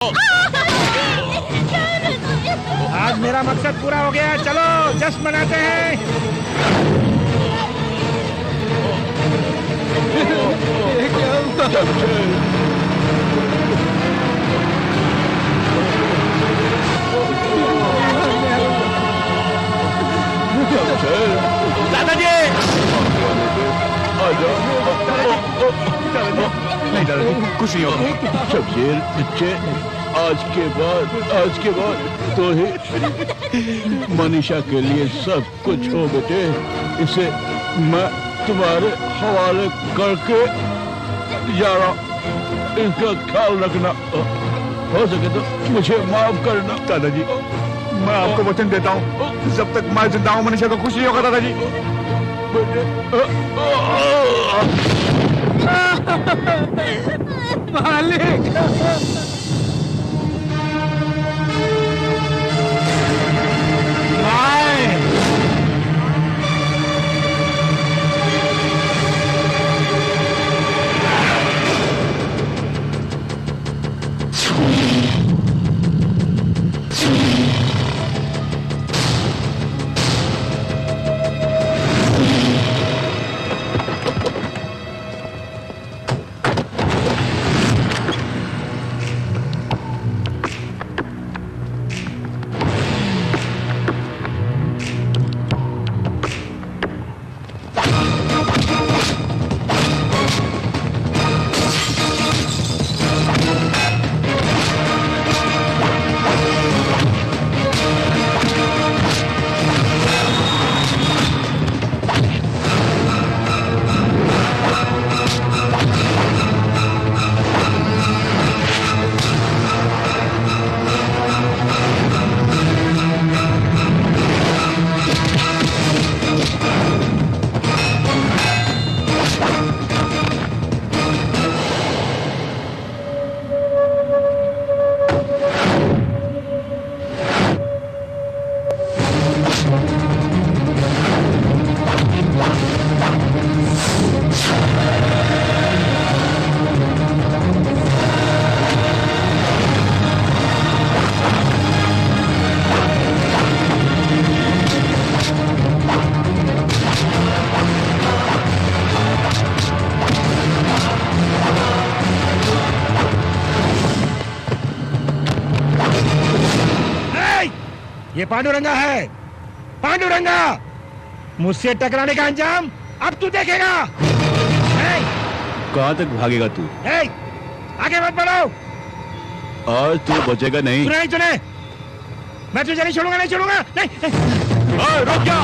आज मेरा मकसद पूरा हो गया। चलो जश्न मनाते हैं। ये क्या हुआ? दादाजी नहीं दादाजी कुछ नहीं होगा। शमशेर बच्चे आज के बाद तो ही मनीषा के लिए सब कुछ हो बेटे। इसे मैं तुम्हारे हवाले करके जा रहा। इसका ख्याल रखना, हो सके तो मुझे माफ करना। दादाजी मैं आपको वचन देता हूँ, जब तक मैं जिंदा हूँ मनीषा को कुछ नहीं होगा दादाजी। मालिक ये पांडुरंगा है। पांडुरंगा, मुझसे टकराने का अंजाम अब तू देखेगा। कहाँ तक भागेगा तू? आगे मत बढ़ो। आज तू बचेगा नहीं। सुने नहीं सुने, मैं तुझे नहीं छोड़ूंगा, नहीं छोड़ूंगा, नहीं। रुक जा।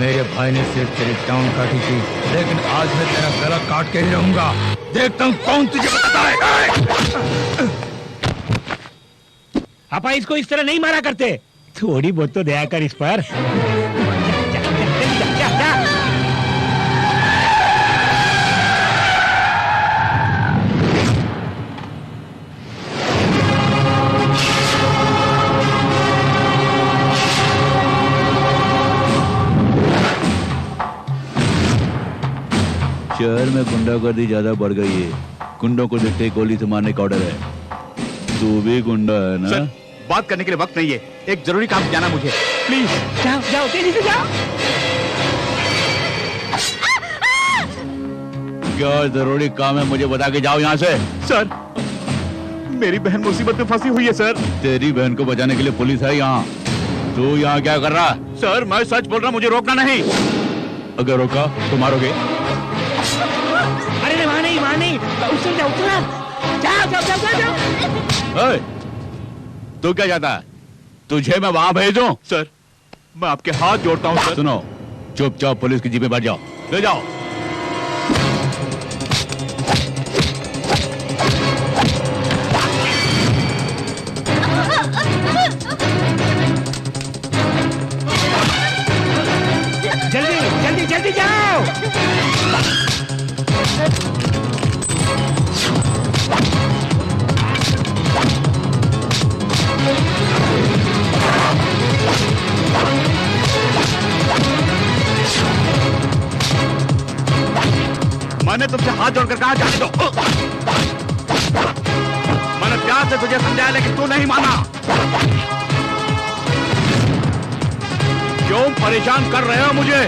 मेरे भाई ने सिर्फ तेरी टांग काटी थी, लेकिन आज मैं तेरा गला काट के ही रहूंगा। देखता हूँ कौन तुझे बताता है। आपा इसको इस तरह नहीं मारा करते। थोड़ी बहुत तो दया कर इस पर। शहर में गुंडागर्दी ज्यादा बढ़ गई है। गुंडों को देखते ही गोली से मारने का ऑर्डर है। तू भी गुंडा है ना? सर, बात करने के लिए वक्त नहीं है। एक जरूरी काम से जाना मुझे, प्लीज। जाओ जाओ, तेजी से जाओ। क्या जरूरी काम है मुझे बता के जाओ यहाँ से। सर, मेरी बहन मुसीबत में फंसी हुई है सर। तेरी बहन को बचाने के लिए पुलिस है यहाँ। तू यहाँ क्या कर रहा? सर मैं सच बोल रहा, मुझे रोकना नहीं। अगर रोका तो मारोगे। अरे वहाँ नहीं, उतर जाओ, जाओ जाओ जाओ जाओ। तू क्या चाहता है? तुझे मैं वहां भेजूं? सर मैं आपके हाथ जोड़ता हूँ सर। सुनो, चुपचाप पुलिस की जीप में बैठ जाओ। ले जाओ। जल्दी जल्दी जल्दी जाओ। मैंने तुमसे हाथ जोड़कर कहा जाने दो। मैंने प्यार से तुझे समझाया लेकिन तू नहीं माना। क्यों परेशान कर रहे हो मुझे?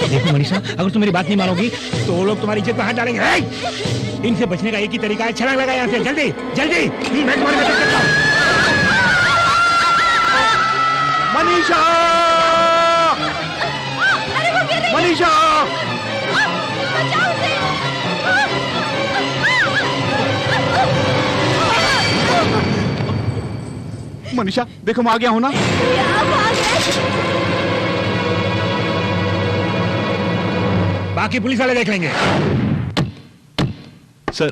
देखो मनीषा, अगर तुम मेरी बात नहीं मानोगी तो वो लोग तुम्हारी इज्जत पर हाथ डालेंगे। इनसे बचने का एक ही तरीका है, छलांग लगा यहाँ से, जल्दी जल्दी। मैं तुम्हारी मदद करता हूँ। मनीषा! मनीषा! मनीषा देखो मैं आ गया हूं ना। बाकी पुलिस वाले देख लेंगे। सर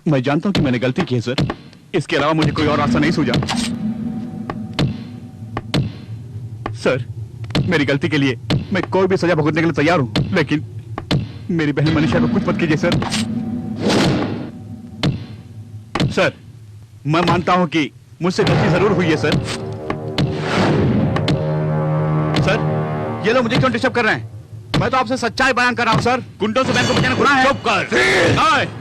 मैं जानता हूं कि मैंने गलती की है सर, इसके अलावा मुझे कोई और रास्ता नहीं सूझा। सर मेरी गलती के लिए मैं कोई भी सजा भुगतने के लिए तैयार हूं, लेकिन मेरी बहन मनीषा को कुछ मत कीजिए सर। सर मैं मानता हूं कि मुझसे गलती जरूर हुई है सर। सर ये लोग मुझे क्यों डिस्टर्ब कर रहे हैं? मैं तो आपसे सच्चाई बयान कर रहा हूं सर। गुंडों से बहन को बचाना गुनाह है। चुप कर।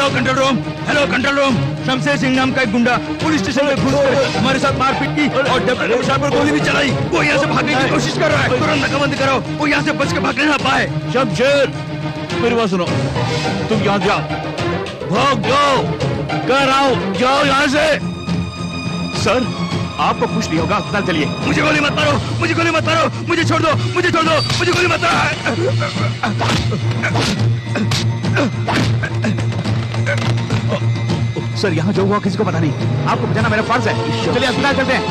Hello control room, Shamsher Singh नाम का एक गुंडा पुलिस स्टेशन में घुसकर हमारे साथ मारपीट की और डेप्यूटी कमिश्नर पर गोली भी चलाई। वो यहाँ से भागने की कोशिश कर रहा है। तुरंत नाकाबंदी करो, वो यहाँ से बच के भागने ना पाए। शमशेर मेरी बात सुनो, तुम यहाँ जाओ, भाग जाओ, कह रहा हूँ जाओ यहाँ से। सर आपको कुछ नहीं होगा, अस्पताल चलिए। मुझे गोली मत मारो, मुझे गोली मत मारो, मुझे छोड़ दो, मुझे छोड़ दो, मुझे गोली मत मारो। सर यहाँ जो हुआ किसी को पता नहीं, आपको बचाना मेरा फर्ज है। चलिए अस्पताल चलते हैं।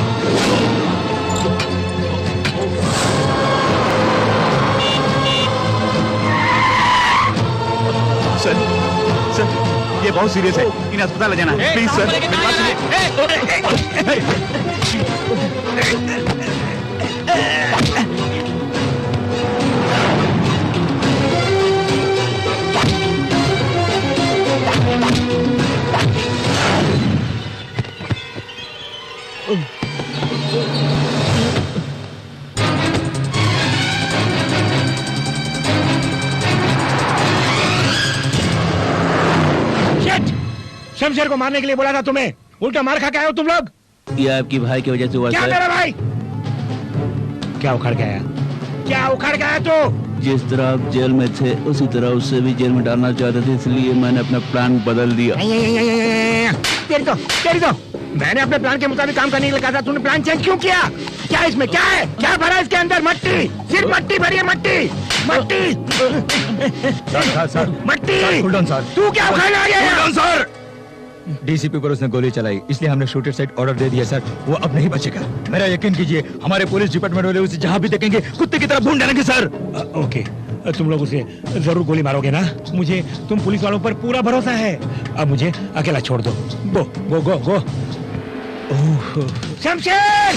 सर सर ये बहुत सीरियस है, इन्हें अस्पताल ले जाना है। प्लीज सर मेरी बात सुनिए। शमशेर को मारने के लिए बोला था तुम्हें, उल्टा मार खा के आए हो तुम लोग। ये आपकी भाई की वजह से हुआ। क्या मेरा भाई? क्या उखड़ के आया? क्या उखड़ के आया तू? जिस तरह आप जेल में थे उसी तरह उससे भी जेल में डालना चाहते थे, इसलिए मैंने अपना प्लान बदल दिया। तेरी तो मैंने अपने प्लान के मुताबिक काम करने के लिए कहा था, तूने प्लान चेंज क्यों किया? क्या इसमें क्या है? क्या भरा इसके अंदर? मट्टी, सिर्फ मट्टी भरी है, मट्टी मट्टी। सर मट्टी। तू क्या उखाड़ने आ गया सर? डीसीपी पर उसने गोली चलाई, इसलिए हमने शूटर साइड ऑर्डर दे दिया सर। वो अब नहीं बचेगा, मेरा यकीन कीजिए। हमारे पुलिस डिपार्टमेंट वाले उसे जहाँ भी देखेंगे कुत्ते की तरह भून डालेंगे सर। ओके, तुम लोग उसे जरूर गोली मारोगे ना? मुझे तुम पुलिस वालों पर पूरा भरोसा है। अब मुझे अकेला छोड़ दो। गो गो गो गो। शमशेर!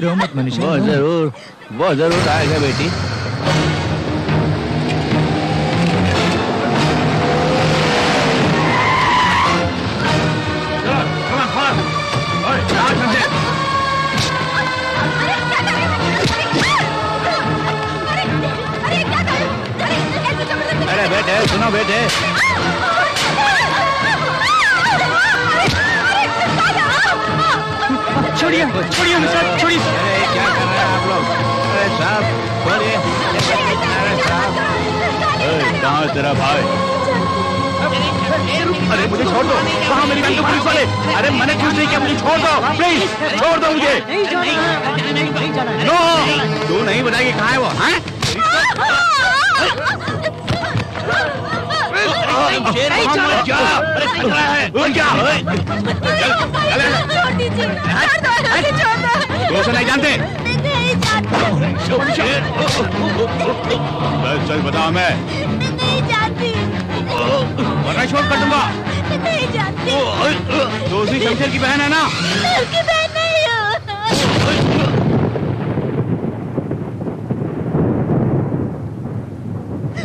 रो मत मनीषा। वो जरूर आएगा बेटी। अरे बेटे सुनो बेटे, छोड़िए छोड़िए सर, छोड़िए। अरे क्या कर रहे हैं आप लोग? अरे साहब छोड़िए। अरे साहब, कहाँ है तेरा भाई? अरे मुझे छोड़ दो, कहाँ मेरी बहन को पुलिस वाले? अरे मैंने कुछ नहीं किया, मुझे छोड़ दो प्लीज, छोड़ दो मुझे। नो, तू नहीं बताएगी कहाँ है वो? हैं? दोस्त नहीं जानते? सच बता, मैं वरना छोड़ कर दूंगा। दोस्ती शमशेर की बहन है ना?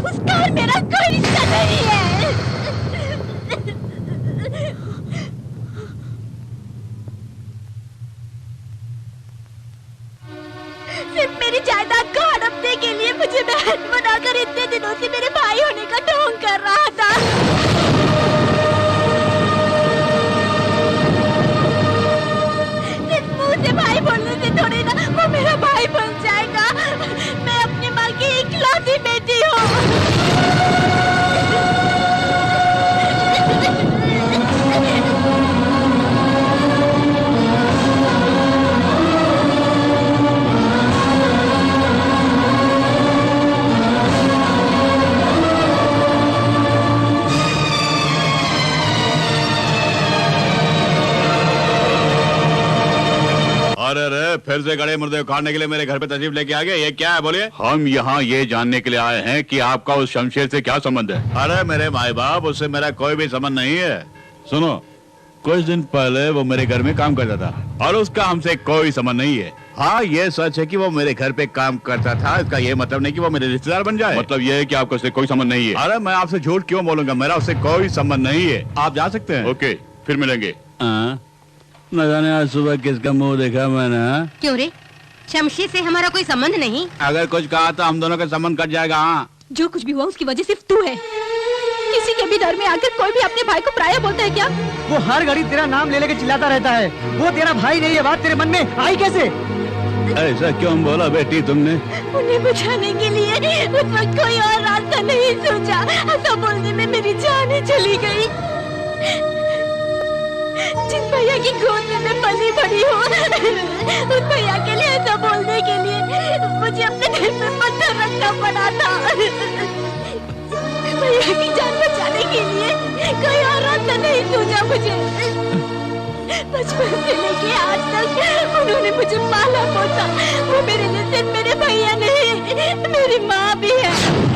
उसका और मेरा कोई रिश्ता नहीं है। सिर्फ मेरी जायदाद को हड़पने के लिए मुझे बहन बनाकर इतने दिनों से मेरे भाई होने का ढोंग कर रहा था। सिर्फ मुंह से भाई बोलने से थोड़ी ना वो मेरा भाई बन जाएगा। मैं अपनी माँ की इकलौती बेटी हूँ। अरे रे, फिर से गड़े मुर्दे उखाड़ने के लिए मेरे घर पे तशरीफ लेके आ गए। ये क्या है बोलिए? हम यहाँ ये जानने के लिए आए हैं कि आपका उस शमशेर से क्या संबंध है। अरे मेरे माई बाप, उससे मेरा कोई भी संबंध नहीं है। सुनो, कुछ दिन पहले वो मेरे घर में काम करता था और उसका हमसे कोई संबंध नहीं है। हाँ, ये सच है कि वो मेरे घर पे काम करता था, इसका ये मतलब नहीं कि वो मेरे रिश्तेदार बन जाए। मतलब ये है कि आपका उससे कोई संबंध नहीं है। अरे मैं आपसे झूठ क्यों बोलूंगा, मेरा उससे कोई संबंध नहीं है। आप जा सकते हैं। ओके, फिर मिलेंगे। न जाने आज सुबह किसका मुंह देखा मैंने। क्यों रे, शमशेर से हमारा कोई संबंध नहीं? अगर कुछ कहा तो हम दोनों का संबंध कट जाएगा। हाँ, जो कुछ भी हुआ उसकी वजह सिर्फ तू है। किसी के भी डर में आकर कोई भी अपने भाई को पराया बोलता है क्या? वो हर घड़ी तेरा नाम ले लेके चिल्लाता रहता है। वो तेरा भाई नहीं है, बात तेरे मन में आई कैसे? ऐसा क्यों बोला बेटी तुमने? उन्हें बचाने के लिए उस वक्त कोई और रास्ता नहीं सोचा। ऐसा बोलने में मेरी जान ही चली गई। जिस भैया की गोद में मैं पली बड़ी हूँ, उस भैया के लिए ऐसा बोलने के लिए मुझे अपने दिल में पत्थर रखना पड़ा था। भैया की जान बचाने के लिए कोई और रास्ता नहीं सूझा मुझे। बचपन से लेके आज तक उन्होंने मुझे पाला पोसा। वो मेरे लिए सिर्फ मेरे भैया नहीं, मेरी माँ भी है।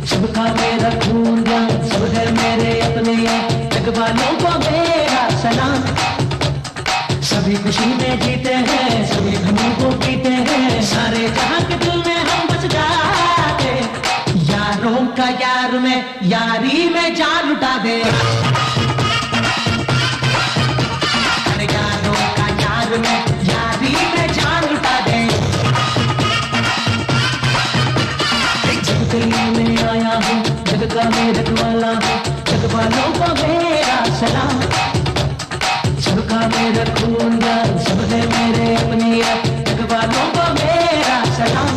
सबका मेरा खून सब है मेरे अपने जग वालों को मेरा सभी खुशी में जीते हैं, सभी गमों को पीते हैं, सारे जहां के दिल में हम बस जाते। यारों का यार में यारी में जान लुटा दे। अरे यारों का यार में यारी में जान लुटा दे। जग के लिए मैं आया हूँ, जग का मैं रखवाला हूँ, जग वालों को मेरा सलाम। सबका मैं रखूंगा, सब है मेरे अपने, जग वालों को मेरा सलाम।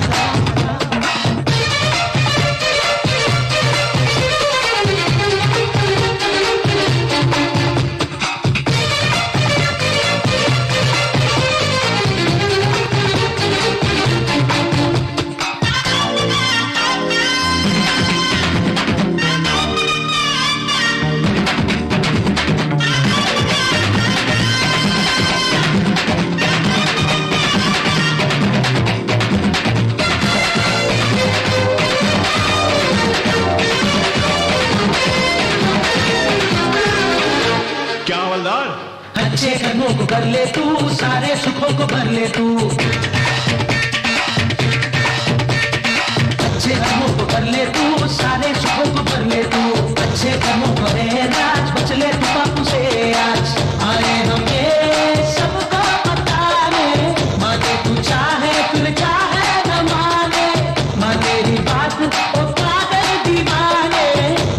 अच्छे कर्मों को कर ले तू, सारे सुखों को भर ले तू। अच्छे कर्मों को कर ले तू, सारे सुखों को भर ले तू। अच्छे कर्मों को है राज, बच ले तू पापों से आज। आए हम ये सबको बताने, माने तू चाहे फिर चाहे न माने, माने ही बात ओ पागल दीवाने।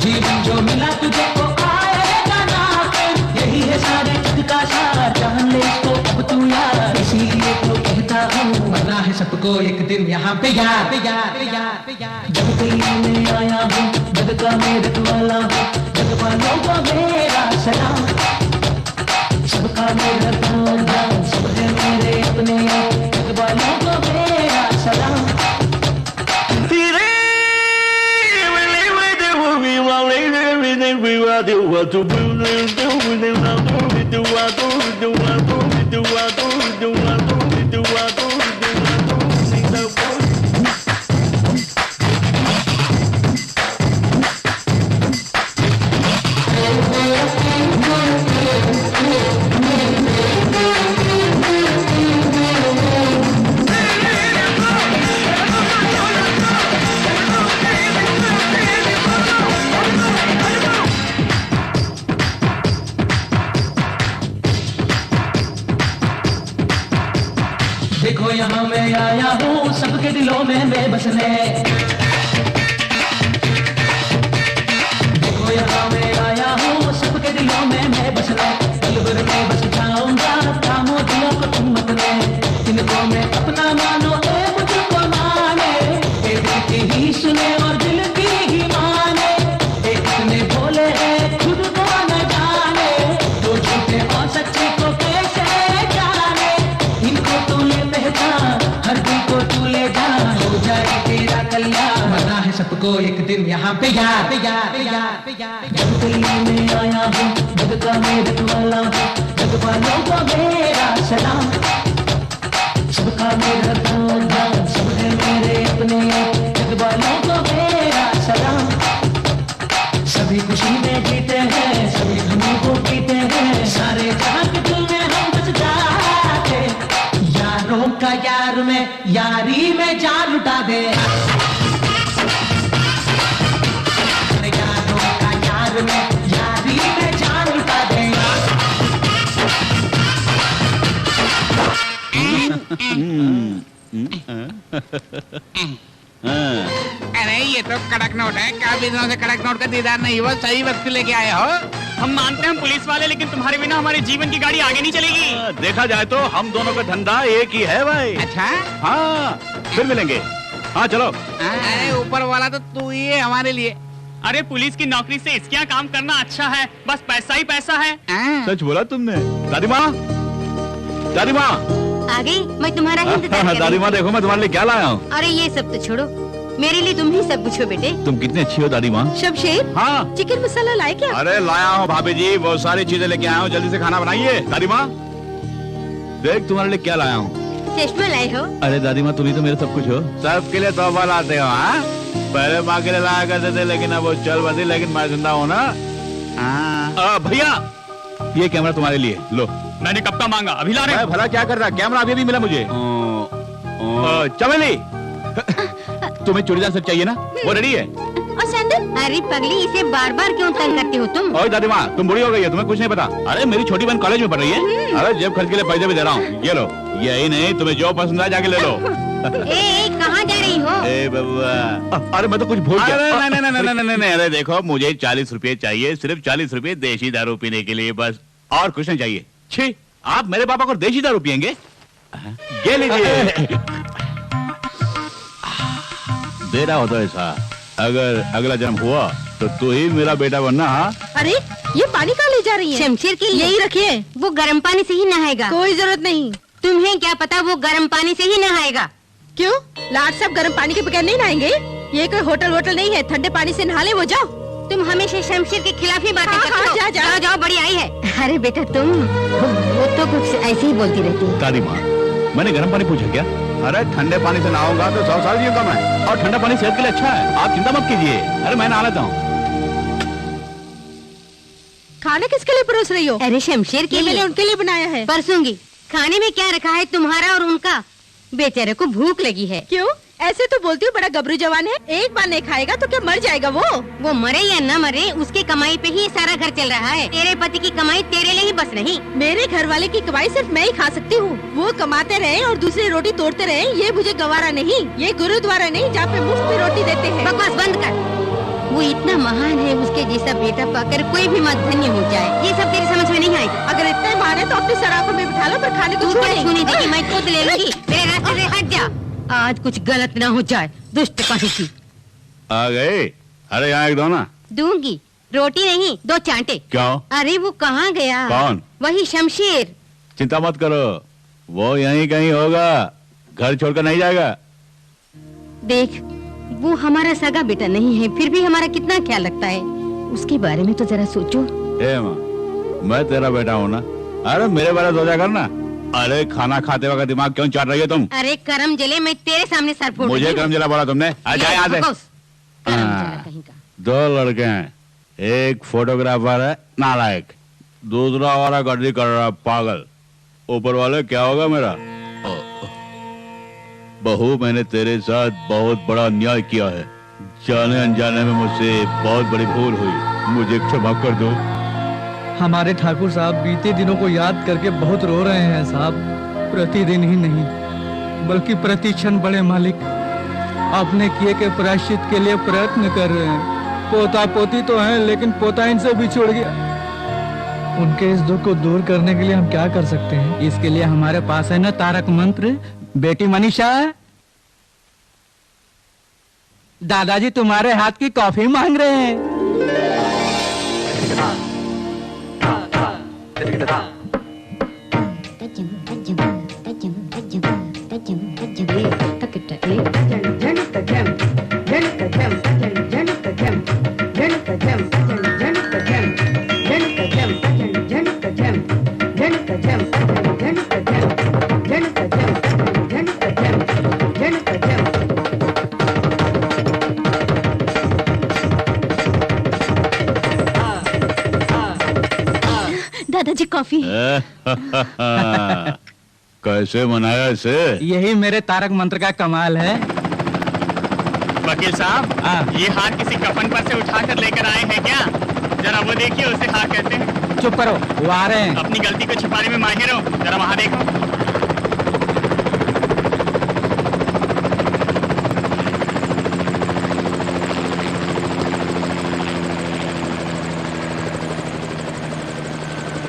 जीवन जो मिला तुझे को आएगा ना फिर, यही है सारे का सार, जान ले इसको अब तू यार। इसीलिए तो कहता हूँ, मरना है सबको एक दिन यहाँ पे यार। जग के लिए मैं आया हूँ, जग का मैं रखवाला हूँ, जग वालों को मेरा सलाम। सबका मेरा रखवाला, सब है मेरे अपने, जग वालों को मेरा सलाम। देखो यहाँ मैं आया हूँ, सबके दिलों में मैं बसने। देखो यहाँ मैं आया हूँ, सबके दिलों में मैं बसने। पल भर में बस जाऊंगा, थामो दिलों को तुम अपने। इनको मैं अपना मानो, ए मुझको माने, एक दिल की ही सुने और दिल की ही माने। एक इतने भोले हैं खुद को न जाने, दो झूठे और सच्चे को कैसे जाने। इनको तू ले पहचान, हर दिल को तू ले जा, हो जाए तेरा कल्याण। मरना है सबको एक दिन यहाँ पे यार। जग के लिए मैं आया हूँ, जग का मैं रखवाला हूँ, जग वालों को मेरा सलाम। सबका मेरा रखवाला, सब है मेरे अपने, जग वालों को मेरा सलाम। सभी खुशी में जीते हैं, सभी गमों को पीते हैं, सारे जहां के दिल में हम बस जाते। यारों का यार में यारी में जान लुटा दे। यारों का यार में यारी में जान लुटा दे। अरे ये तो कड़क नोट है, काफी दिनों से कड़क नोट का दीदार नहीं हुआ, सही वक्त लेके आए हो। हम मानते हैं हम पुलिस वाले, लेकिन तुम्हारे बिना हमारे जीवन की गाड़ी आगे नहीं चलेगी। देखा जाए तो हम दोनों का धंधा एक ही है भाई। अच्छा हाँ, फिर मिलेंगे। हाँ चलो। अरे ऊपर वाला तो तू ही है हमारे लिए। अरे पुलिस की नौकरी से इसके यहाँ काम करना अच्छा है, बस पैसा ही पैसा है। सच बोला तुमने। दादी माँ, दादी माँ आ गई, मैं तुम्हारा ही इंतजार कर रही दादी माँ देखो मैं तुम्हारे लिए क्या लाया हूँ। अरे ये सब तो छोड़ो, मेरे लिए तुम ही सब कुछ हो बेटे। तुम कितनी अच्छी हो दादी माँ। शमशेर, हाँ चिकन मसाला लाए क्या? अरे लाया हूँ भाभी जी, बहुत सारी चीजें लेके आया हूँ, जल्दी से खाना बनाइए। दादी माँ देख तुम्हारे लिए क्या लाया हूँ। चश्मा लाए हो? अरे दादी माँ तुम ही तो मेरे सब कुछ हो। सबके लिए तोहफा लाते हो। हाँ पहले माँ के लिए लाया करते थे, लेकिन अब वो चल बसी, लेकिन मैं जिंदा हूँ ना। भैया ये कैमरा तुम्हारे लिए लो। मैंने कब का मांगा, अभी ला रहे हैं। भला क्या कर रहा, कैमरा अभी भी मिला मुझे। चमेली, तुम्हें चूड़ीदार सेट चाहिए ना, वो रेडी है। और सैंडल? अरे पगली, इसे बार बार क्यों तंग करती हो तुम? ओए दादी माँ, तुम बुरी हो गई है, तुम्हें कुछ नहीं पता। अरे मेरी छोटी बहन कॉलेज में पढ़ रही है। अरे जेब खर्च के लिए पैसे भी दे रहा हूँ, ये लो। यही नहीं, तुम्हें जो पसंद आए जाके ले लो। कहाँ जा रही हो? ए बबुआ, अरे मैं तो कुछ भूल गया। नहीं, अरे देखो, मुझे 40 रुपए चाहिए, सिर्फ 40 रुपए देशी दारू पीने के लिए, बस, और कुछ नहीं चाहिए। छी, आप मेरे पापा को देशी दारू पियेंगे? ये लीजिए। दे रहा हो तो ऐसा, अगर अगला जन्म हुआ तो तू ही मेरा बेटा बनना। हाँ, अरे ये पानी कहाँ ले जा रही है? शमशेर के लिए। यही रखिए, वो गर्म पानी से ही नहाएगा। कोई जरूरत नहीं। तुम्हें क्या पता, वो गर्म पानी से ही नहाएगा। क्यों? लाट साहब गर्म पानी के बगैर नहीं नहाएंगे? ये कोई होटल नहीं है, ठंडे पानी से नहा ले। वो जाओ। तुम हमेशा शमशेर के खिलाफ ही बातें करते हो। जाओ, बड़ी आई है। अरे बेटा तुम, वो तो कुछ ऐसे ही बोलती रहती है। दादी माँ, मैंने गर्म पानी पूछा क्या? अरे ठंडे पानी से नहाऊंगा तो 100 साल जीऊंगा मैं, और ठंडा पानी सेहत के लिए अच्छा है, आप चिंता मत कीजिए। अरे मैं नहा लेता हूँ। खाना किसके लिए परोस रही हो? अरे शमशेर के लिए। मैंने उनके लिए बनाया है। परसूंगी। खाने में क्या रखा है तुम्हारा और उनका? बेचारे को भूख लगी है। क्यों ऐसे तो बोलती हूँ, बड़ा गबरू जवान है, एक बार नहीं खाएगा तो क्या मर जाएगा वो मरे या न मरे, उसकी कमाई पे ही सारा घर चल रहा है। तेरे पति की कमाई तेरे लिए ही बस नहीं, मेरे घर वाले की कमाई सिर्फ मैं ही खा सकती हूँ। वो कमाते रहे और दूसरी रोटी तोड़ते रहे, ये मुझे गवारा नहीं। ये गुरुद्वारा नहीं जहाँ पे मुफ्त में रोटी देते हैं। बकवास बंद कर। वो इतना महान है, उसके जैसा बेटा पाकर कोई भी मत धन्य हो जाए। ये सब तेरी समझ में नहीं आएगा। अगर इतना महान है तो अपनी सराखों में बिठा लो, पर खाने को छूने देगी। मैं खुद ले लूंगी, मेरे रास्ते से हट जा। आज कुछ गलत ना हो जाए, दुष्ट कहीं की। आ गए? अरे यहाँ एक दो ना। दूंगी, रोटी नहीं, 2 चांटे। क्यों? अरे वो कहाँ गया? कौन? वही शमशेर। चिंता मत करो, वो यहीं कहीं होगा, घर छोड़कर नहीं जाएगा। देख, वो हमारा सगा बेटा नहीं है, फिर भी हमारा कितना ख्याल रखता है। उसके बारे में तो जरा सोचो। ए माँ, मैं तेरा बेटा हूँ ना, अरे मेरे बारे में सोचा कर ना। अरे खाना खाते वक्त दिमाग क्यों चाट रही है तुम? अरे करम जले, मैं तेरे सामने सर फोड़। मुझे करम जला बोला तुमने? आ जाए यहाँ से। कहीं का। 2 लड़के हैं, एक फोटोग्राफर है नालायक, दूसरा वाला गर्दी कर रहा पागल। ऊपर वाले क्या होगा मेरा? बहू, मैंने तेरे साथ बहुत बड़ा अन्याय किया है, जाने अनजाने में मुझसे बहुत बड़ी भूल हुई, मुझे क्षमा कर दो। हमारे ठाकुर साहब बीते दिनों को याद करके बहुत रो रहे हैं साहब। प्रतिदिन ही नहीं बल्कि प्रति क्षण बड़े मालिक अपने किए के प्रायश्चित के लिए प्रयत्न कर रहे हैं। पोता पोती तो हैं, लेकिन पोता इनसे बिछुड़ गया। उनके इस दुख को दूर करने के लिए हम क्या कर सकते हैं? इसके लिए हमारे पास है ना तारक मंत्र। बेटी मनीषा, दादाजी तुम्हारे हाथ की कॉफी मांग रहे हैं। दादाजी कॉफी। कैसे मनाया इसे? यही मेरे तारक मंत्र का कमाल है। वकील साहब, ये हार किसी कफन पर से उठाकर लेकर आए हैं क्या? जरा वो देखिए, उसे हार कहते हैं। चुप करो, वो आ रहे हैं। अपनी गलती को छिपाने में माहिर हो, जरा वहाँ देखो।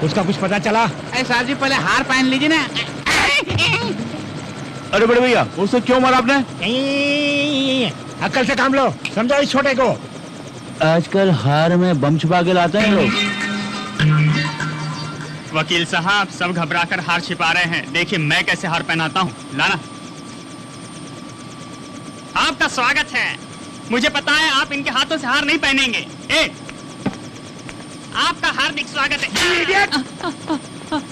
उसका कुछ पता चला? अरे साहब जी, पहले हार पहन लीजिए ना। अरे बड़े भैया, उससे क्यों मारा आपने? अक्ल से काम लो, समझो इस छोटे को। आजकल हार में बम छुपा के लाते हैं लोग। वकील साहब, सब घबराकर हार छिपा रहे हैं, देखिए मैं कैसे हार पहनाता हूँ। लाना। आपका स्वागत है। मुझे पता है आप इनके हाथों से हार नहीं पहनेंगे। आपका हार्दिक स्वागत है।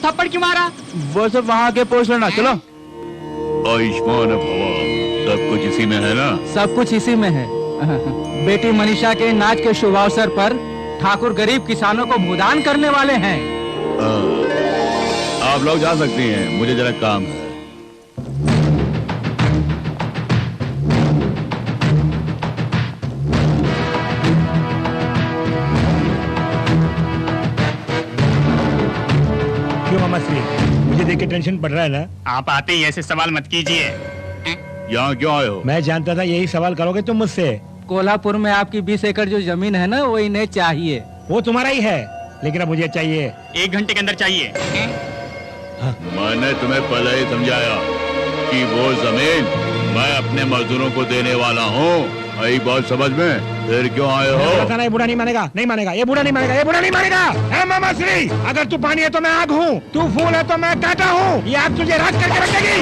थप्पड़ क्यों मारा? वो सब वहाँ के पोस्ट लेना। चलो। आयुष्मान भवा, सब कुछ इसी में है ना? सब कुछ इसी में है। बेटी मनीषा के नाच के शुभ अवसर पर ठाकुर गरीब किसानों को भूदान करने वाले हैं। आप लोग जा सकती हैं, मुझे जरा काम है। क्यों मामा श्री, मुझे देख के टेंशन पड़ रहा है ना? आप आते ही ऐसे सवाल मत कीजिए। यहाँ क्यों आए हो? मैं जानता था यही सवाल करोगे तुम मुझसे। कोल्हापुर में आपकी 20 एकड़ जो जमीन है ना, वो इन्हें चाहिए। वो तुम्हारा ही है, लेकिन अब मुझे चाहिए। 1 घंटे के अंदर चाहिए। मैंने तुम्हें पहले ही समझाया कि वो जमीन मैं अपने मजदूरों को देने वाला हूँ। आई बात समझ में? फिर क्यों आए हो? ये बूढ़ा नहीं मानेगा, नहीं मानेगा, ये बूढ़ा नहीं मानेगा, ये बूढ़ा नहीं मानेगा। है मामा श्री, अगर तू पानी है तो मैं आग हूँ, तू फूल है तो मैं कांटा हूँ। ये आग तुझे राख करके रख देगी।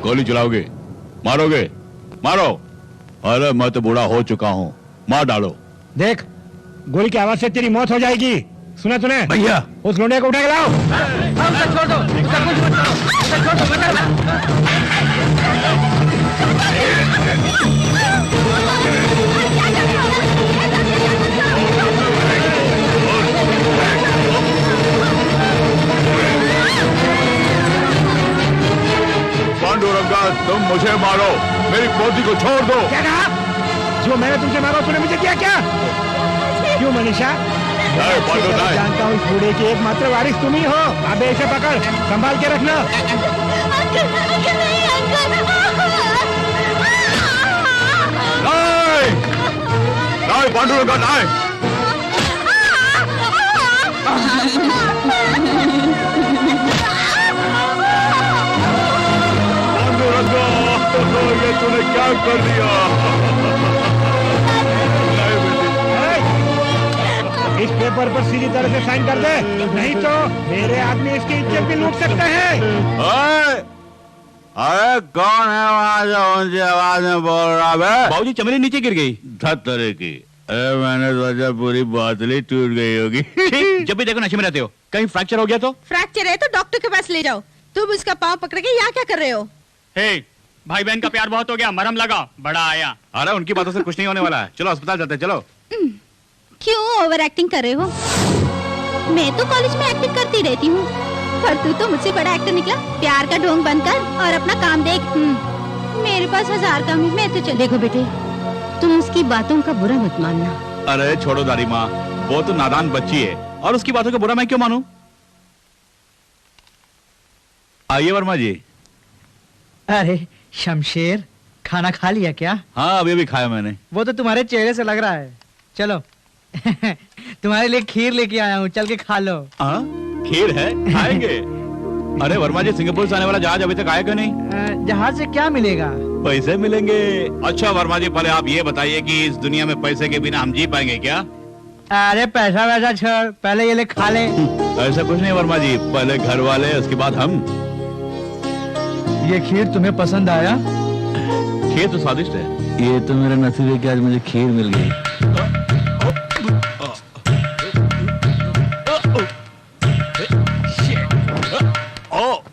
गोली चलाओगे? मारोगे? मारो। अरे मैं तो बूढ़ा हो चुका हूँ, मार डालो। देख, गोली की आवाज से तेरी मौत हो जाएगी। सुना तूने? भैया उस लोंडे को उठा के लाओ। छोड़ दो, छोड़ दो, पांडुरंगा, तुम मुझे मारो, मेरी पोती को छोड़ दो। क्या कहा? जो मैंने तुमसे मारा तूने मुझे किया क्या? क्यों मनीषा? नहीं। जानता हूँ इस बूढ़े की एकमात्र वारिस तुम ही हो। अबे इसे पकड़, संभाल के रखना। नहीं पांडुरंगा, नहीं। पांडुरंगा, ये तूने क्या कर दिया? इस पेपर पर सीधी तरह से साइन कर दे, नहीं तो मेरे आदमी इसकी इज्जत भी लूट सकते हैं। अरे कौन है वहाँ जो ऊंची आवाज में बोल रहा है? बाबूजी, चमेली नीचे गिर गई। धत्तरे की। अरे मैंने सोचा पूरी बातली टूट गई होगी। जब भी देखो नशे में रहते हो, कहीं फ्रैक्चर हो गया तो? फ्रैक्चर है तो डॉक्टर के पास ले जाओ। तुम उसका पाँव पकड़ के यहाँ क्या कर रहे हो? हे, भाई बहन का प्यार बहुत हो गया, मरहम लगा, बड़ा आया। अरे उनकी बातों से कुछ नहीं होने वाला है, चलो अस्पताल जाते हैं, चलो। क्यों ओवर एक्टिंग कर रहे हो? मैं तो कॉलेज में एक्टिंग करती रहती हूँ, पर तू तो मुझसे बड़ा एक्टर निकला। प्यार का ढोंग बंद कर और अपना काम देख। मेरे पास 1000 काम है, मैं तो चल। देखो बेटे, तुम उसकी बातों का बुरा मत मानना। अरे छोड़ो दादी माँ, वो तो नादान बच्ची है और उसकी बातों का बुरा मैं क्यों मानूं? आइए वर्मा जी। अरे शमशेर, खाना खा लिया क्या? हाँ, अभी खाया मैंने। वो तो तुम्हारे चेहरे से लग रहा है। चलो तुम्हारे लिए खीर लेके आया हूँ, चल के खा लो। खीर है, खाएंगे। अरे वर्मा जी, सिंगापुर से आने वाला जहाज अभी तक आया क्यों नहीं? जहाज से क्या मिलेगा? पैसे मिलेंगे। अच्छा वर्मा जी, पहले आप ये बताइए कि इस दुनिया में पैसे के बिना हम जी पाएंगे क्या? अरे पैसा वैसा छोड़, पहले ये ले खा ले। ऐसा कुछ नहीं वर्मा जी, पहले घर वाले, उसके बाद हम। ये खीर तुम्हें पसंद आया? खीर तो स्वादिष्ट है। ये तो मेरा नसीब है कि आज मुझे खीर मिल गई।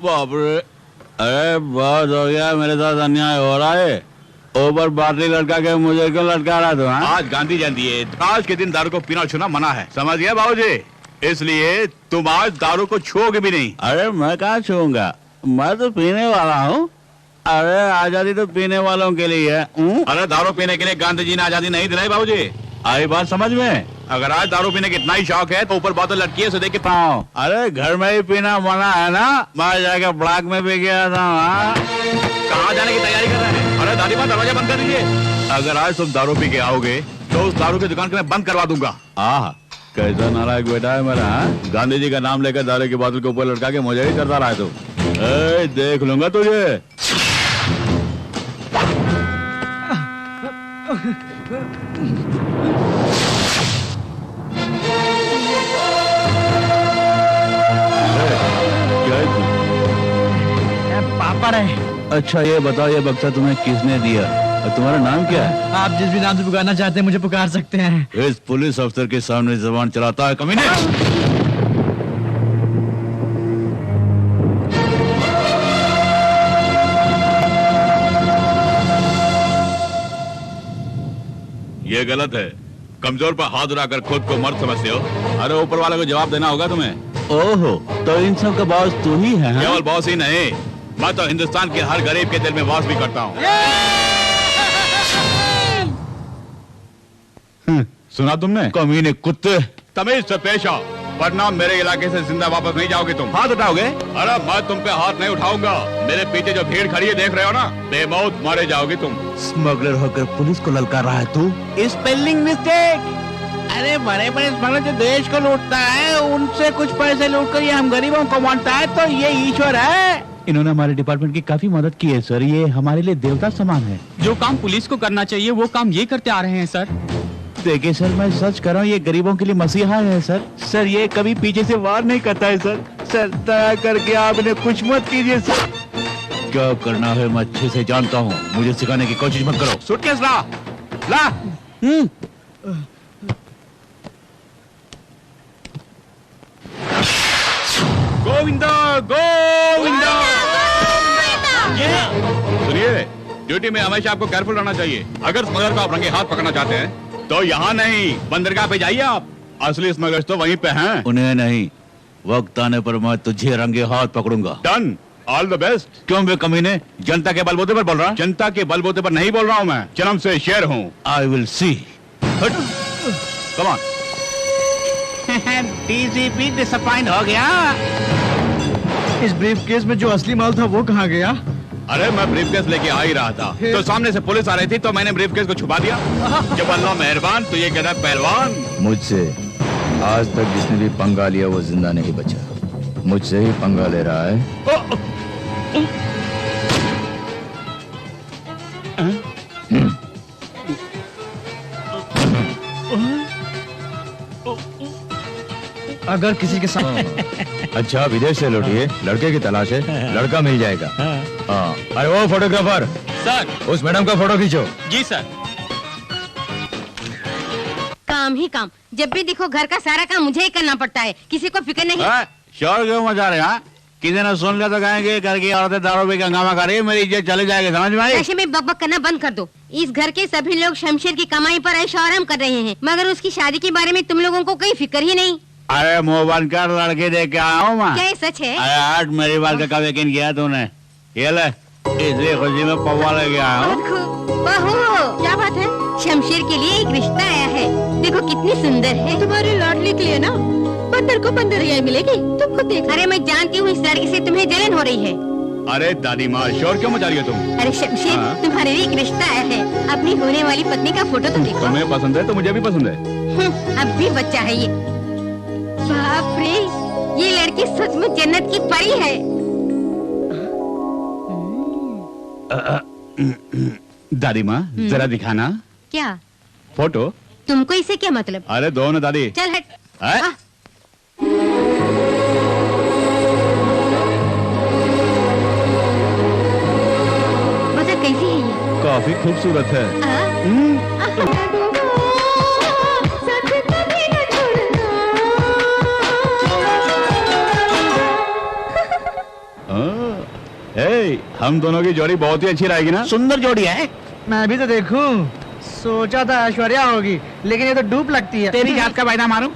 बाप रे, अरे बहुत हो गया, मेरे साथ अन्याय हो रहा है। ऊपर बाटली लटका के मुझे क्यों लटका रहा तू? आज गांधी जयंती है, आज के दिन दारू को पीना छूना मना है, समझ गया बाबूजी? इसलिए तुम आज दारू को छूओगे भी नहीं। अरे मैं कहाँ छूऊंगा, मैं तो पीने वाला हूँ। अरे आजादी तो पीने वालों के लिए है। अरे दारू पीने के लिए गांधी जी ने आजादी नहीं दिलाई बाबूजी, आई बात समझ में? अगर आज दारू पीने का इतना ही शौक है तो ऊपर बोतल लटकी है, उसे देख के पाओ। अरे घर में ही पीना मना है ना, मैं जाके ब्लॉक में पी गया था। कहाँ जाने की तैयारी कर रहे हैं? अरे दादी माँ, दरवाजा बंद कर दीजिए। अगर आज तुम दारू पी के आओगे तो उस दारू की दुकान को मैं बंद करवा दूंगा। कैसा नालायक बेटा है मेरा। गांधी जी का नाम लेकर दारू की बोतल के ऊपर लटका के मुझे ही करता रहा है तू। देख लूंगा तुझे। पापड़ है। अच्छा ये बताओ, ये बक्सा तुम्हें किसने दिया और तुम्हारा नाम क्या है? आप जिस भी नाम से पुकारना चाहते हैं मुझे पुकार सकते हैं। इस पुलिस अफसर के सामने जबान चलाता है कमीने। ये गलत है, कमजोर पर हाथ उड़ाकर खुद को मर्द समझते हो। अरे ऊपर वाले को जवाब देना होगा तुम्हें। ओहो, तो इन सब का बॉस तू ही है? केवल बॉस ही नहीं, मैं तो हिंदुस्तान के हर गरीब के दिल में वास भी करता हूँ। सुना तुमने? कमीने कुत्ते। तमीज से पेश आओ, वरना मेरे इलाके से जिंदा वापस नहीं जाओगे तुम। हाथ उठाओगे? अरे मैं तुम पे हाथ नहीं उठाऊंगा। मेरे पीछे जो भीड़ खड़ी है देख रहे हो ना, बेमौत मारे जाओगे तुम। स्मगलर होकर पुलिस को ललकार रहा है तू? Spelling mistake. अरे बड़े बड़े स्मगलर जो देश को लूटता है, उनसे कुछ पैसे लूट कर ये हम गरीबों को बांटता है, तो ये ईश्वर है। इन्होंने हमारे डिपार्टमेंट की काफी मदद की है सर, ये हमारे लिए देवता समान है। जो काम पुलिस को करना चाहिए वो काम ये करते आ रहे हैं सर। देखिए सर, मैं सच कर रहा हूँ, ये गरीबों के लिए मसीहा है सर। सर ये कभी पीछे से वार नहीं करता है सर। सर दया करके आप इन्हें कुछ मत कीजिए सर। क्या करना है मैं अच्छे से जानता हूँ, मुझे सिखाने की कोशिश मत करो। सूटकेस ला, ला। गोविंदा, गोविंदा। सुनिए, ड्यूटी में हमेशा आपको केयरफुल रहना चाहिए। अगर स्मगलर को आप रंगे हाथ पकड़ना चाहते हैं तो यहाँ नहीं, बंदरगाह पे जाइए आप। असली स्मगलर्स तो वहीं पे हैं। उन्हें नहीं, वक्त आने पर मैं तुझे रंगे हाथ पकड़ूंगा। Done, all the best. क्यों बे कमीने, जनता के बलबूते पर बोल रहा? जनता के बलबूते पर नहीं बोल रहा हूँ मैं, जन्म से शेर हूँ। I will see. Come on. DCP disappoint हो गया। इस ब्रीफ केस में जो असली माल था वो कहाँ गया? अरे मैं ब्रीफकेस लेके आ ही रहा था, तो सामने से पुलिस आ रही थी, तो मैंने ब्रीफकेस को छुपा दिया। जब अल्लाह मेहरबान तो ये कहता है पहलवान। मुझसे आज तक जिसने भी पंगा लिया वो जिंदा नहीं बचा। मुझसे ही पंगा ले रहा है। अगर किसी के साथ अच्छा, विदेश से लौटिए, लड़के की तलाश है, लड़का मिल जाएगा। हाँ, अरे वो फोटोग्राफर सर, उस मैडम का फोटो खींचो। जी सर। काम ही काम, जब भी देखो घर का सारा काम मुझे ही करना पड़ता है, किसी को फिक्र नहीं। शोर क्यों मचा रहे हैं? किसी ने सुन लिया तो कहेंगे घर की औरतें दारू पी के हंगामा कर रही है, मेरी इज्जत चली जाएगी, समझ में आई? ऐसे में बकबक करना बंद कर दो। इस घर के सभी लोग शमशेर की कमाई पर ऐश आराम कर रहे हैं, मगर उसकी शादी के बारे में तुम लोगों को कोई फिक्र ही नहीं। अरे मुंह बंद कर, लड़के देख के आया हूँ मैं। क्या ये सच है? अरे आज मेरी बात का कब यकीन किया तूने? ये ले, इसी खुशी में पौवा लेके आया हूँ। बहू, क्या बात है? शमशेर के लिए एक रिश्ता आया है, देखो कितनी सुंदर है। तुम्हारी लाडली के लिए ना बंदर को बंदरियाई मिलेगी, तुमको देख। अरे मैं जानती हूँ इस लड़के से तुम्हें जलन हो रही है। अरे दादी माँ, शोर क्यों मचा रही हो तुम? अरे शमशेर, तुम्हारे लिए एक रिश्ता आया है, अपनी होने वाली पत्नी का फोटो तो देखो। तुम्हें पसंद है तो मुझे भी पसंद है। अब भी बच्चा है ये। बाप रे, ये लड़की सचमुच जन्नत की परी है। दादी माँ, जरा दिखाना। क्या फोटो? तुमको इससे क्या मतलब? अरे दो ना दादी। चल हट। बता कैसी है ये? काफी खूबसूरत है। हम दोनों की जोड़ी बहुत ही अच्छी रहेगी ना? सुंदर जोड़ी है। मैं भी तो देखूं। सोचा था ऐश्वर्या होगी, लेकिन ये तो डूब लगती है। तेरी जात का वायदा मारूं?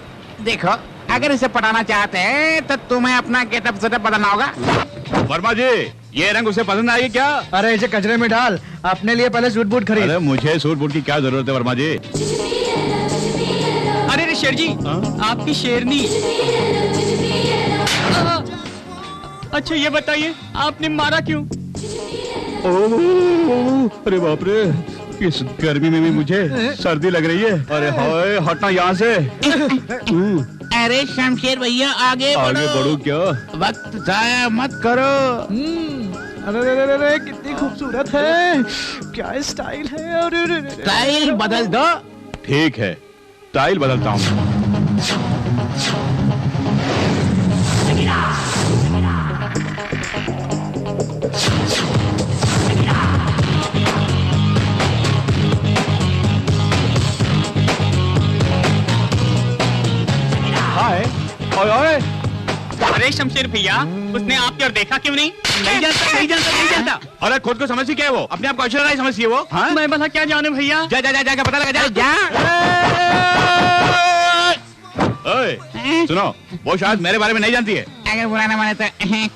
देखो, अगर इसे पटाना चाहते हैं तो तुम्हें अपना गेटअप सेटअप बदलना होगा। वर्मा जी, ये रंग उसे पसंद आएगी क्या? अरे इसे कचरे में डाल, अपने लिए पहले सूट बूट खरीद। अरे मुझे सूट बूट की क्या जरूरत है वर्मा जी? अरे शेर जी, आपकी शेरनी। अच्छा ये बताइए, आपने मारा क्यों? अरे बाप रे, इस गर्मी में भी मुझे सर्दी लग रही है। अरे हाय, हटना यहाँ से। अरे शमशेर भैया, आगे बढ़ो क्या? वक्त जाया मत करो। अरे कितनी खूबसूरत है, क्या स्टाइल है। अरे स्टाइल बदल दो। ठीक है, स्टाइल बदलता हूँ। अरे शमशेर भैया, उसने आपकी ओर देखा क्यों नहीं? नहीं जानता। अरे खुद को समझी क्या है वो? अपने आप को ऐश्वर्या राय समझती है वो? हाँ? मैं भला क्या जानूं भैया। जा जा जा जा पता लगा जा। ओए, सुनो, वो शायद मेरे बारे में नहीं जानती है। अगर बुरा ना माने तो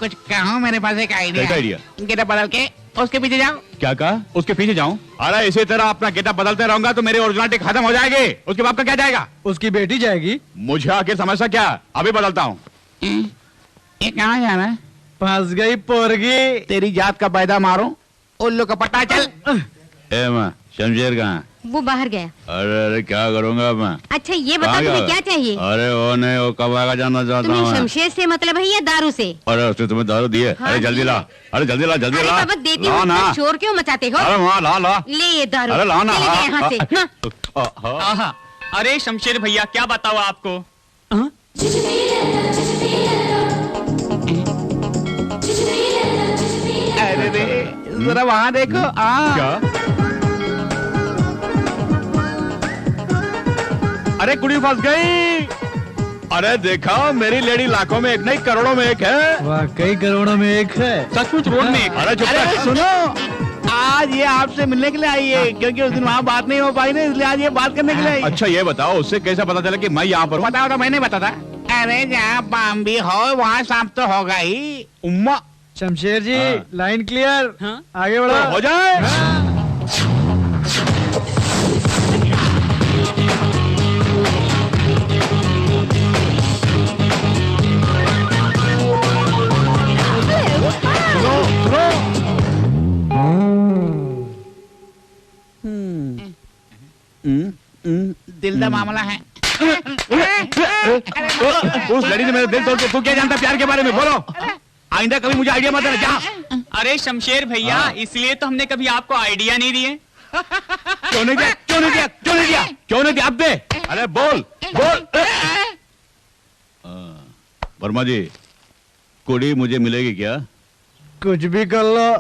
कुछ कहो, मेरे पास एक आइडिया कैसा है। idea? गेटअप बदल के उसके पीछे जाओ। क्या कहा? उसके पीछे जाऊं? अरे इसी तरह अपना गेटअप बदलते रहूंगा तो मेरी ओरिजिनलिटी खत्म हो जाएगी। उसके बाप का क्या जाएगा? उसकी बेटी जाएगी। मुझे आखिर समस्या क्या? अभी बदलता हूँ। ये कहाँ जाना है? फंस गई पोरगी। तेरी जात का पैदा मारो, उल्लू का पट्टा चल। ए माँ, शमशेर कहाँ? वो बाहर गया। अरे क्या करूंगा मैं? अच्छा ये बता कहाँ तुम्हें गया? क्या चाहिए? अरे वो नहीं, वो कब आएगा जानना चाहता तुम्हें हूँ। शमशेर से मतलब है या दारू से? अरे उसने तुम्हें दारू दी है? हाँ, अरे जल्दी ला, अरे जल्दी ला, जल्दी अरे ला। बाबा देती ला हूँ, ना। तुम शोर क्यों मचाते हो? अरे वहाँ ला ला। ले ये दारू। अरे ला ना। चले गए यहाँ से। हाँ। हाँ। अरे शमशेर भैया क्या बताओ आपको। अरे रे, जरा वहाँ देखो। क्या? अरे कुड़ी फंस गई। अरे देखा, मेरी लेडी लाखों में एक नहीं करोड़ों में एक है। वाकई करोड़ों में एक है। सचमुच रोड में एक। अरे चुप अरे कर। सुनो, आज ये आपसे मिलने के लिए आई है, क्योंकि उस दिन वहाँ बात नहीं हो पाई ना, इसलिए आज ये बात करने के लिए आई है। अच्छा ये बताओ, उससे कैसा पता चला कि मैं यहाँ पर हूँ? बताओ तो मैंने बता था। अरे जहाँ बाम्बी हो वहाँ सांप तो होगा ही। उम्मा शमशेर जी हाँ। Line clear. हाँ? आगे बढ़ो। हो जाए। सुनो दिल का मामला है। उस लड़ी ने मेरा दिल तोड़ के, तू क्या जानता प्यार के बारे में? बोलो, आइंदा कभी मुझे आइडिया मत देना। जा। अरे शमशेर भैया हाँ। इसलिए तो हमने कभी आपको आइडिया नहीं दिए। क्यों नहीं दिया? क्यों नहीं दिया? क्यों नहीं दिया? क्यों नहीं दिया? अब दे। अरे बोल बोल। वर्मा जी, कुड़ी मुझे मिलेगी क्या? कुछ भी कर लो।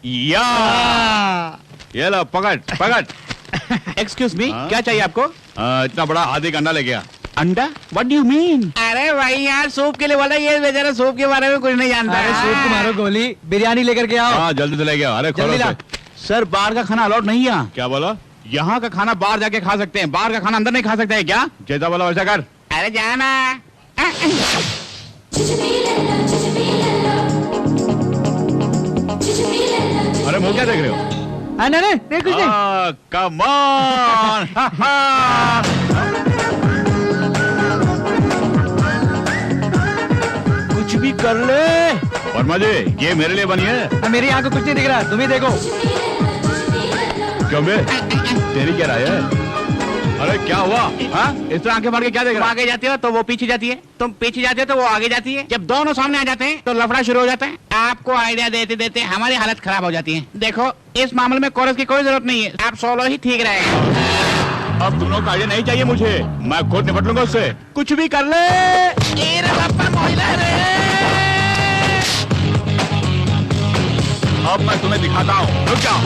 या ये लो, पकड़ पकड़। एक्सक्यूज मी, हाँ? क्या चाहिए आपको? इतना बड़ा आधी अंडा ले गया। अंडा? What do you mean? अरे भाई यार, सूप के लिए बोला, ये बेचारा सूप के बारे में कुछ नहीं जानता। अरे सूप को मारो गोली, बिरयानी लेकर के आओ। हाँ जल्दी से ले गया। अरे खोलो जल्दी ला। उसे। सर बाहर का खाना अलाउड नहीं है। क्या बोला? यहाँ का खाना बाहर जाके खा सकते हैं, बाहर का खाना अंदर नहीं खा सकते हैं क्या? जैसा बोला वैसा कर। अरे जाना। अरे मुँह क्या देख रहे हो? नहीं नहीं कुछ नहीं। Come on. कुछ भी कर ले। वर्मा जी, ये मेरे लिए बनी है। मेरी आंख को कुछ नहीं दिख रहा, तुम ही देखो। क्यों बे? तेरी क्या राय है? अरे क्या हुआ? हाँ? इस तरह आंखें मार के क्या देख तुम रहा? आगे जाते हो तो वो पीछे जाती है, तुम पीछे जाते हो तो वो आगे जाती है। जब दोनों सामने आ जाते हैं तो लफड़ा शुरू हो जाता है। आपको आइडिया देते देते हमारी हालत खराब हो जाती है। देखो, इस मामले में कोरस की कोई जरूरत नहीं है, आप सोलो ही ठीक रहेगा। अब तुम लोग का आइडिया नहीं चाहिए मुझे, मैं खुद निपट लूंगा उससे। कुछ भी कर ले। अब मैं तुम्हें दिखाता हूँ। रुक जाओ,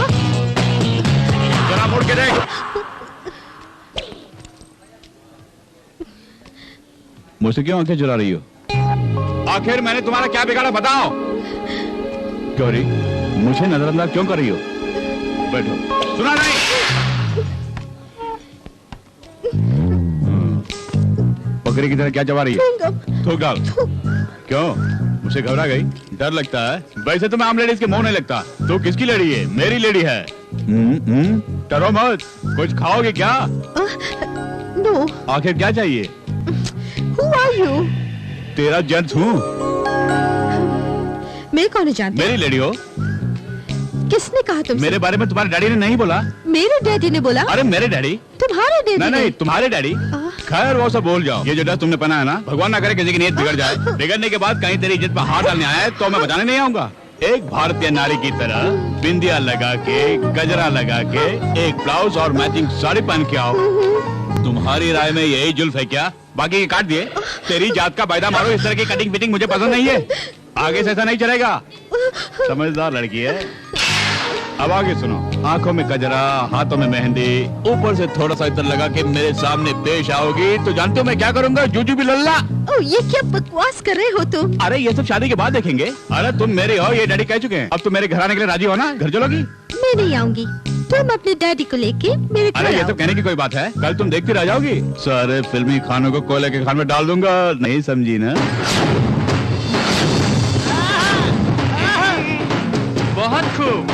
जरा मुड़ के देख। मुझसे क्यों आंखें चुरा रही हो? आखिर मैंने तुम्हारा क्या बिगाड़ा बताओ? गौरी, मुझे नजरअंदाज क्यों कर रही हो? बैठो। सुना नहीं? बकरी की तरह क्या चबा रही है? थूक डाल। क्यों? मुझसे घबरा गई? डर लगता है? वैसे तो मैं आम लेडीज के मुंह नहीं लगता। तो किसकी लेडी है? मेरी लेडी है। डरो मत। कुछ खाओगे क्या? नो। आखिर क्या चाहिए? Who are you? तेरा जेंट्स हूँ। मैं कौन जानती? मेरी लेडी हो। किसने कहा तुमसे? मेरे बारे में तुम्हारे डैडी ने नहीं बोला? मेरे डैडी ने बोला। अरे मेरे डैडी? तुम्हारे डैडी नहीं ने? नहीं, तुम्हारे डैडी। खैर वो सब भूल जाओ। ये जो ड्रेस तुमने पहना है ना, भगवान ना करे किसी की नीयत बिगड़ जाए। बिगड़ने के बाद कहीं तेरी इज्जत पर हाथ डालने आया है तो मैं बचाने नहीं आऊंगा। एक भारतीय नारी की तरह बिंदिया लगा के, गजरा लगा के, एक ब्लाउज और मैचिंग साड़ी पहन के आओ। तुम्हारी राय में यही जुल्फ है क्या? बाकी के काट दिए। तेरी जात का वायदा मारो, इस तरह की कटिंग फिटिंग मुझे पसंद नहीं है। आगे से ऐसा नहीं चलेगा। समझदार लड़की है। अब आगे सुनो। आंखों में गजरा, हाथों में मेहंदी, ऊपर से थोड़ा सा इत्र लगा के मेरे सामने पेश आओगी तो जानते हो मैं क्या करूंगा? जूजू भी लल्ला। ओ, ये क्या बकवास कर रहे हो तुम? अरे ये सब शादी के बाद देखेंगे। अरे तुम मेरे हो, ये डैडी कह चुके हैं। अब तुम मेरे घर आने के लिए राजी हो ना? घर चलोगी? मैं नहीं आऊंगी, तुम अपने डैडी को लेके मेरे घर अरे ये आओ। सब कहने की कोई बात है? कल तुम देखती रह जाओगी। सारे फिल्मी खानों को कोयले के खान में डाल दूंगा, नहीं समझी ना? बहुत खूब।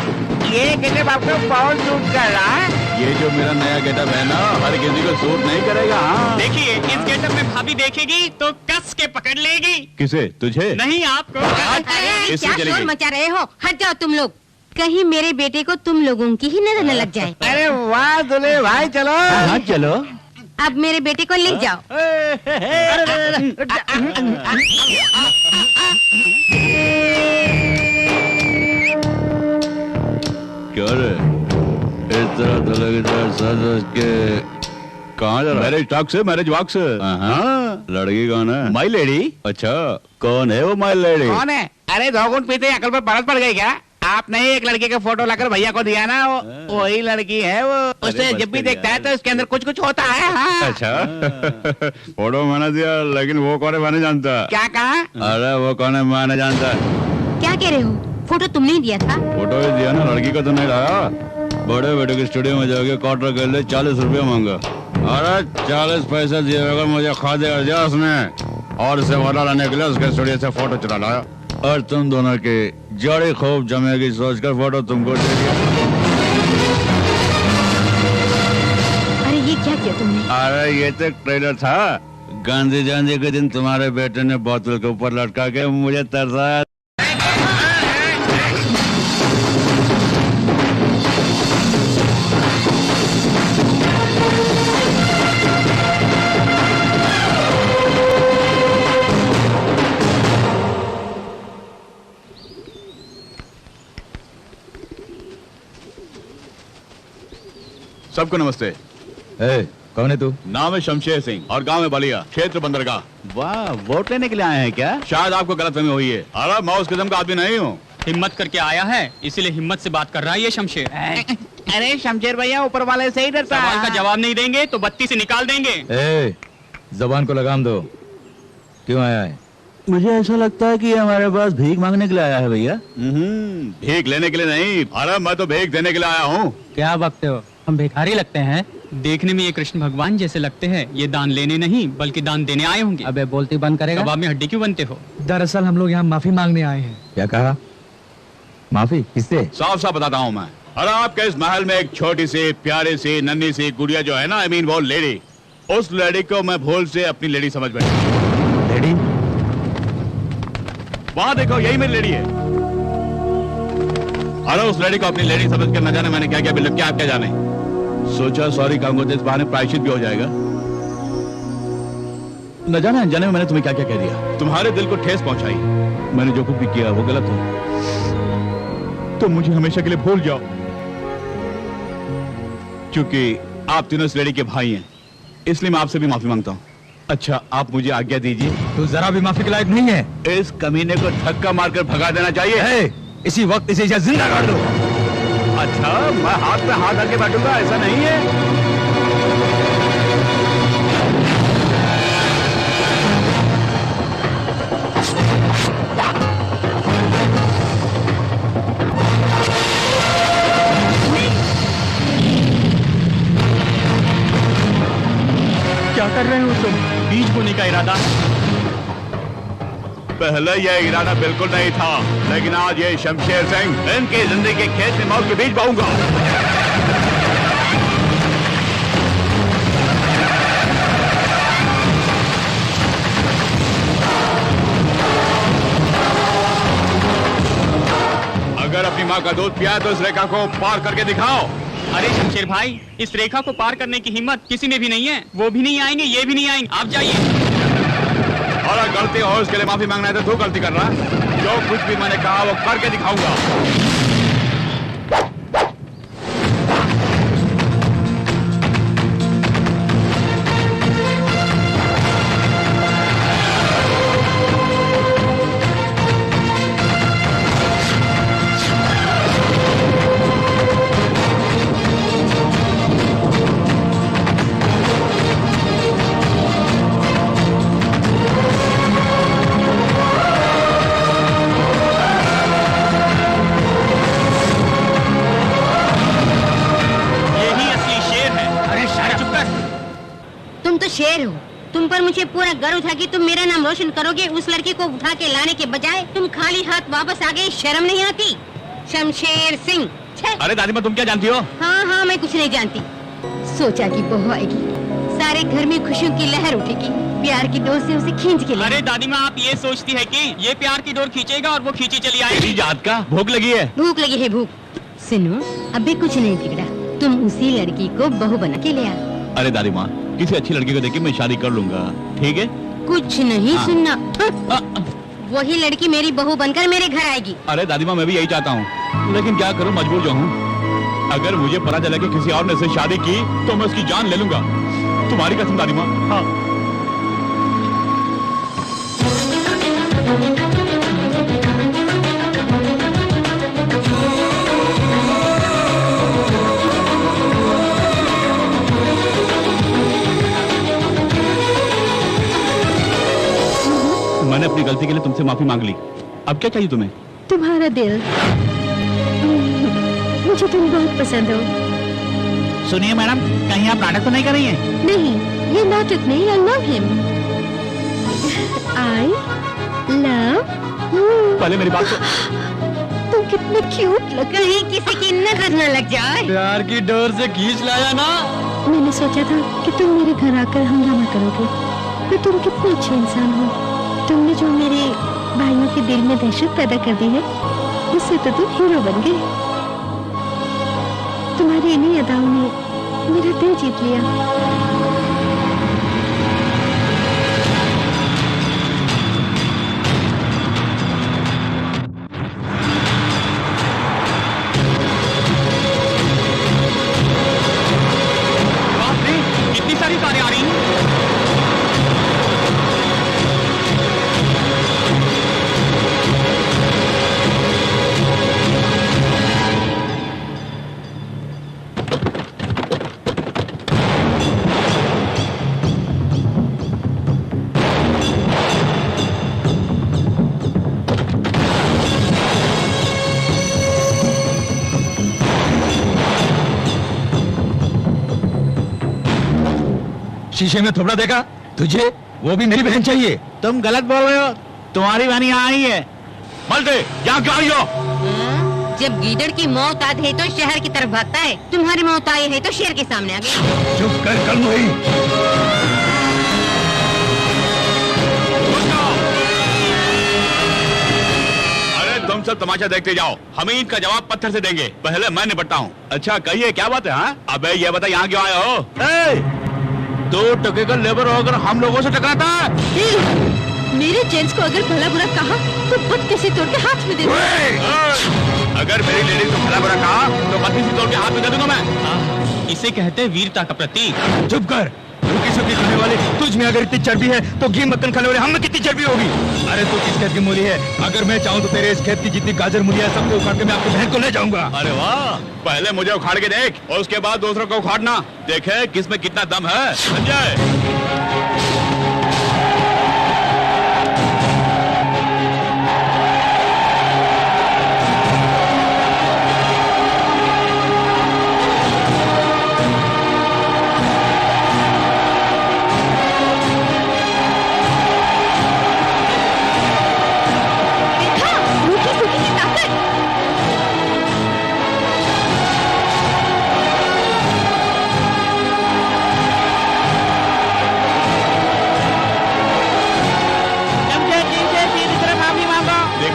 ये गेटअप आपको बहुत सूट कर रहा है। ये जो मेरा नया गेटअप है ना, हर किसी को सूट नहीं करेगा। हाँ। देखिए इस गेटअप में भाभी देखेगी तो कस के पकड़ लेगी। किसे? तुझे? नहीं आपको। अरे इससे क्या चलेगी। शोर मचा रहे हो? हट जाओ तुम लोग, कहीं मेरे बेटे को तुम लोगों की ही नजर न लग जाए। अरे वाह दुल्हे भाई, चलो। हाँ चलो। अब मेरे बेटे को ले जाओ। क्या रे, इस तरह दुल्हे की तरह सज के कहाँ जा रहा है? मैरिज टॉक से, मैरिज वॉक से। हाँ, लड़की कौन है? माई लेडी। अच्छा, कौन है वो माई लेडी? कौन है? अरे 2 घूंट पीते अकल पर परत पड़ गई क्या? आपने ही एक लड़के का फोटो लाकर भैया को दिया ना, वही लड़की है वो। उसे जब भी देखता है तो इसके अंदर कुछ कुछ होता है। हाँ। अच्छा फोटो मैंने दिया, लेकिन वो कौन है मैंने जानता। क्या कहा? अरे वो कौन है मैंने जानता। क्या कह रहे हो? फोटो तुमने ही दिया था? फोटो ही दिया ना, लड़की को तो नहीं लाया। बड़े बेटे के स्टूडियो में जाके क्वार्टर कर ले, 40 रुपया मांगा। अरे 40 पैसे दिए बगैर मुझे खा दे दिया उसने, और इसे वाला लाने के लिए उसके स्टूडियो से फोटो चुरा लाया। और तुम दोनों के जड़ी खूब जमेगी सोचकर फोटो तुमको दे दिया। अरे ये क्या किया तुमने? अरे ये तो ट्रेलर था। गांधी जयंती के दिन तुम्हारे बेटे ने बोतल के ऊपर लटका के मुझे तरसाया। सबको नमस्ते। कौन है तू? नाम है शमशेर सिंह और गांव है बलिया, क्षेत्र बंदरगाह। वाह, वोट लेने के लिए आए हैं क्या? शायद आपको गलतफहमी हुई है। अरे मैं उस किस्म का आदमी नहीं हूँ। हिम्मत करके आया है, इसीलिए हिम्मत से बात कर रहा है ये शमशेर। अरे शमशेर भैया ऊपर वाले से ही डरता सवाल है। का जवाब नहीं देंगे तो बत्ती से निकाल देंगे। जबान को लगाम दो। क्यों आया है? मुझे ऐसा लगता है कि ये हमारे पास भीख मांगने के लिए आया है भैया। भीख लेने के लिए नहीं, अरे मैं तो भीख देने के लिए आया हूँ। क्या बकते हो? हम भिखारी लगते हैं? देखने में ये कृष्ण भगवान जैसे लगते हैं। ये दान लेने नहीं बल्कि दान देने आए होंगे। अबे बोलती बंद करेगा? कबाब में हड्डी क्यों बनते हो? दरअसल हम लोग यहाँ माफी मांगने आए हैं। क्या कहा? माफी किससे? साफ साफ बताता हूँ मैं। अरे आपके इस महल में एक छोटी सी प्यारी सी नन्ही सी गुड़िया जो है ना, आई मीन वो लेडी, उस लेडी को मैं भूल से अपनी लेडी समझ बैठा। लेडी? वहाँ देखो, यही मेरी लेडी है। अरे उस लेडी को अपनी लेडी समझ कर न जाने मैंने क्या क्या बिल्कुल क्या आप क्या जाने। सोचा सॉरी कहूंगा तो इस बहाने प्रायश्चित भी हो जाएगा। न जाने अनजाने में मैंने तुम्हें क्या क्या कह दिया, तुम्हारे दिल को ठेस पहुंचाई। मैंने जो कुछ भी किया वो गलत हो, तो मुझे हमेशा के लिए भूल जाओ। क्योंकि आप तीनों इस लेडी के भाई हैं, इसलिए मैं आपसे भी माफी मांगता हूँ। अच्छा आप मुझे आज्ञा दीजिए। तू जरा भी माफी के लायक नहीं है। इस कमीने को धक्का मारकर भगा देना चाहिए। इसी वक्त इसे जिंदा कर दो। अच्छा मैं हाथ पे हाथ रख के बैठूंगा, ऐसा नहीं है। क्या कर रहे हो तुम? बीज बोने का इरादा है? पहले यह इरादा बिल्कुल नहीं था, लेकिन आज ये शमशेर सिंह इनकी जिंदगी के खेत में मौत के बीज बोऊंगा। अगर अपनी माँ का दूध पिया तो इस रेखा को पार करके दिखाओ। अरे शमशेर भाई, इस रेखा को पार करने की हिम्मत किसी में भी नहीं है। वो भी नहीं आएंगे, ये भी नहीं आएंगे। आप जाइए। और अगर गलती हो उसके लिए माफी मांगना है तो तू गलती कर रहा है। जो कुछ भी मैंने कहा वो करके दिखाऊंगा। शेर हो। तुम पर मुझे पूरा गर्व था कि तुम मेरा नाम रोशन करोगे। उस लड़की को उठा के लाने के बजाय तुम खाली हाथ वापस आ गए। शर्म नहीं आती? शमशेर सिंह। अरे दादी माँ, तुम क्या जानती हो? हाँ, मैं कुछ नहीं जानती। सोचा कि बहू आएगी, सारे घर में खुशियों की लहर उठेगी, प्यार की डोर से उसे खींच के ले। अरे दादी माँ, आप ये सोचती है कि ये प्यार की डोर खींचेगा और वो खींची चली आएगी? जात का भूख लगी है। भूख लगी है, भूख। सुनो, अभी कुछ नहीं बिगड़ा, तुम उसी लड़की को बहू बना के ले आओ। अरे दादी माँ, किसी अच्छी लड़की को देख के मैं शादी कर लूंगा, ठीक है? कुछ नहीं सुनना। वही लड़की मेरी बहू बनकर मेरे घर आएगी। अरे दादी माँ, मैं भी यही चाहता हूँ, लेकिन क्या करूँ, मजबूर जो हूँ। अगर मुझे पता चला कि किसी और ने से शादी की तो मैं उसकी जान ले लूंगा। तुम्हारी कसम दादी माँ। हाँ। मैंने अपनी गलती के लिए तुमसे माफी मांग ली। अब क्या चाहिए तुम्हें? तुम्हारा दिल। मुझे तुम बहुत पसंद हो। सुनिए मैडम, कहीं आप नाटक तो नहीं कर रही हैं? नहीं, ये नाटक नहीं। I love him. I love you. पहले मेरी बात तुम कितने क्यूट लग रहे हैं, किसी की नजर न लग जाए। प्यार की डोर से खींच लाया ना। मैंने सोचा था कि तुम मेरे घर आकर हंगामा करोगे, पर तुम कितने अच्छे इंसान हो। तुमने जो मेरे भाइयों के दिल में दहशत पैदा कर दी है, उससे तो तुम हीरो बन गए। तुम्हारी इन्हीं अदाओं ने मेरा दिल जीत लिया। इतनी सारी कारें आ रही हैं। शीशे में थोड़ा देखा तुझे? वो भी मेरी बहन चाहिए। तुम गलत बोल रहे हो, तुम्हारी बहन यहाँ आई है। मलते, यहाँ क्यों आई हो? जब गीदड़ की मौत आती है तो शहर की तरफ भागता है, तुम्हारी मौत आई है तो शेर के सामने आ गई। चुप कर कल वही। अरे तुम सब तमाशा देखते जाओ, हमीद का जवाब पत्थर से देंगे। पहले मैं निपटता हूँ। अच्छा कहिए, क्या बात है? हाँ, अबे ये बता, यहाँ क्यों आए हो? 2 टके का लेबर होकर हम लोगों से टकराता है? मेरे जेंट्स को अगर भला बुरा कहा तो बत्तीसी तोड़ के हाथ में दे दूंगा। अगर मेरी लेडीज को भला बुरा कहा तो बत्तीसी तोड़ के हाथ में दे दूंगा मैं। इसे कहते हैं वीरता का प्रतीक। चुप कर। रुकी सुखी खाने वाले तुझ में अगर इतनी चर्बी है तो घी मक्खन खाने वाले हम में कितनी चर्बी होगी? अरे तू किस खेत की मूली है? अगर मैं चाहूँ तो तेरे इस खेत की जितनी गाजर मूली है सबको उखाड़ के मैं आपकी बहन को ले जाऊंगा। अरे वाह, पहले मुझे उखाड़ के देख और उसके बाद दूसरों को उखाड़ना। देखे किसमें कितना दम है। संजय,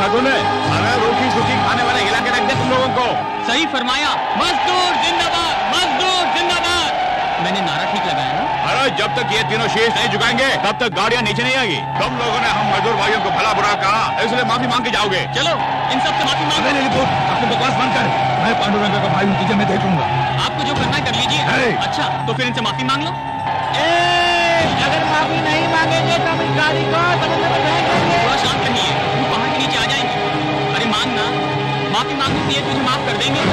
तूने अरे रोटी सूखी खाने वाले हिला के रख दे तुम लोगों को। सही फरमाया। मजदूर जिंदाबाद, मजदूर जिंदाबाद। मैंने नारा ठीक लगाया ना? अरे जब तक ये तीनों शीश नहीं झुकाएंगे तब तक गाड़ियाँ नीचे नहीं आएगी। तुम लोगों ने हम मजदूर भाइयों को भला बुरा कहा, इसलिए माफी मांग के जाओगे। चलो इन सब से माफी मांगो। अपनी बकवास बंद कर। मैं पांडुरंग का भाई तुझे मैं देख लूंगा। आपको जो करना है कर लीजिए। अच्छा तो फिर इनसे माफी मांग लो। अगर माफी नहीं मांगेंगे तो हम इस गाड़ी को समुद्र में फेंक देंगे। थोड़ा शांत रहिए, वो पहाड़ के नीचे आ जाएंगे। अरे मांगना, माफी मांगने से ये तुझे माफ कर देंगे।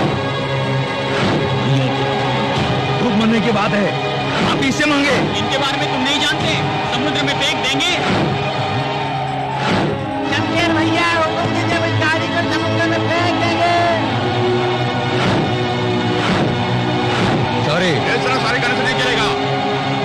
दुख मरने की बात है, माफी इससे मांगे। इनके बारे में तुम नहीं जानते, समुद्र में फेंक देंगे। शमशेर भैया हुक्म दीजिए, इस गाड़ी को समुद्र में फेंक देंगे। सॉरी, इस तरह सारे करने से नहीं चलेगा।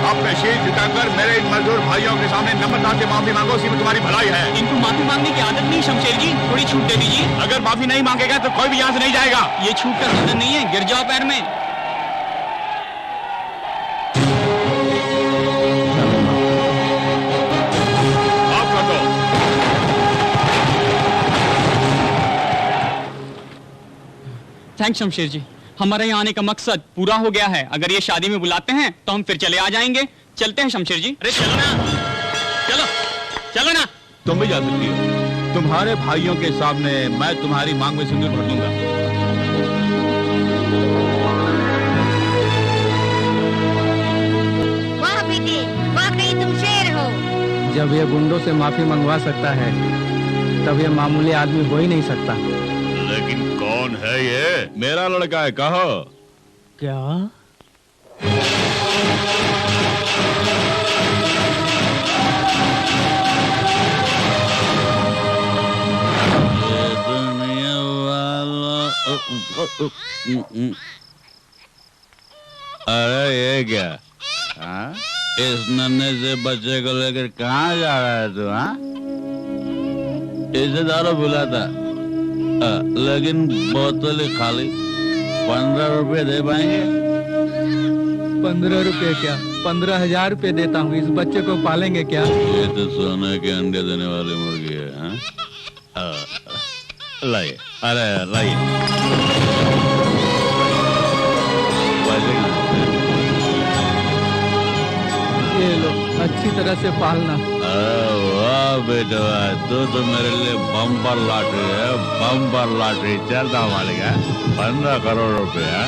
अब पे शीश झुकाकर मेरे इन मजदूर भाइयों के सामने नम्रता से माफी मांगो, इसी में तुम्हारी भलाई है। इनको माफी मांगने की आदत नहीं शमशेर जी, थोड़ी छूट दे दीजिए। अगर माफी नहीं मांगेगा तो कोई भी यहाँ से नहीं जाएगा। ये छूट का सदन नहीं है, गिर जाओ पैर में। थैंक्स शमशेर जी, हमारे यहाँ आने का मकसद पूरा हो गया है। अगर ये शादी में बुलाते हैं तो हम फिर चले आ जाएंगे। चलते हैं शमशेर जी। अरे चलो ना, चलो चलो ना। तुम भी जा सकती हो। तुम्हारे भाइयों के सामने मैं तुम्हारी मांग में सिंदूर भर दूंगा। वाह बेटे, वाकई तुम शेर हो। जब ये गुंडों से माफी मंगवा सकता है तब ये मामूली आदमी हो ही नहीं सकता। लेकिन कौन है ये? मेरा लड़का है, कहो। क्या? अरे ये क्या? हाँ? इस नन्हे से बच्चे को लेकर कहाँ जा रहा है तू? हाँ? इसे दारू बुलाता, लेकिन बोतल खाली। 15 रुपए दे पाएंगे? 15 रुपए क्या, 15,000 रुपए देता हूँ। इस बच्चे को पालेंगे क्या? ये तो सोने के अंडे देने वाली मुर्गी है। हाँ? लाइए, अरे लाइए। ये लो, अच्छी तरह से पालना। वाह बेटा, तो मेरे लिए बम्पर लॉटरी है, बम्पर लॉटरी। चलता मालिक है, 15 करोड़ रुपया।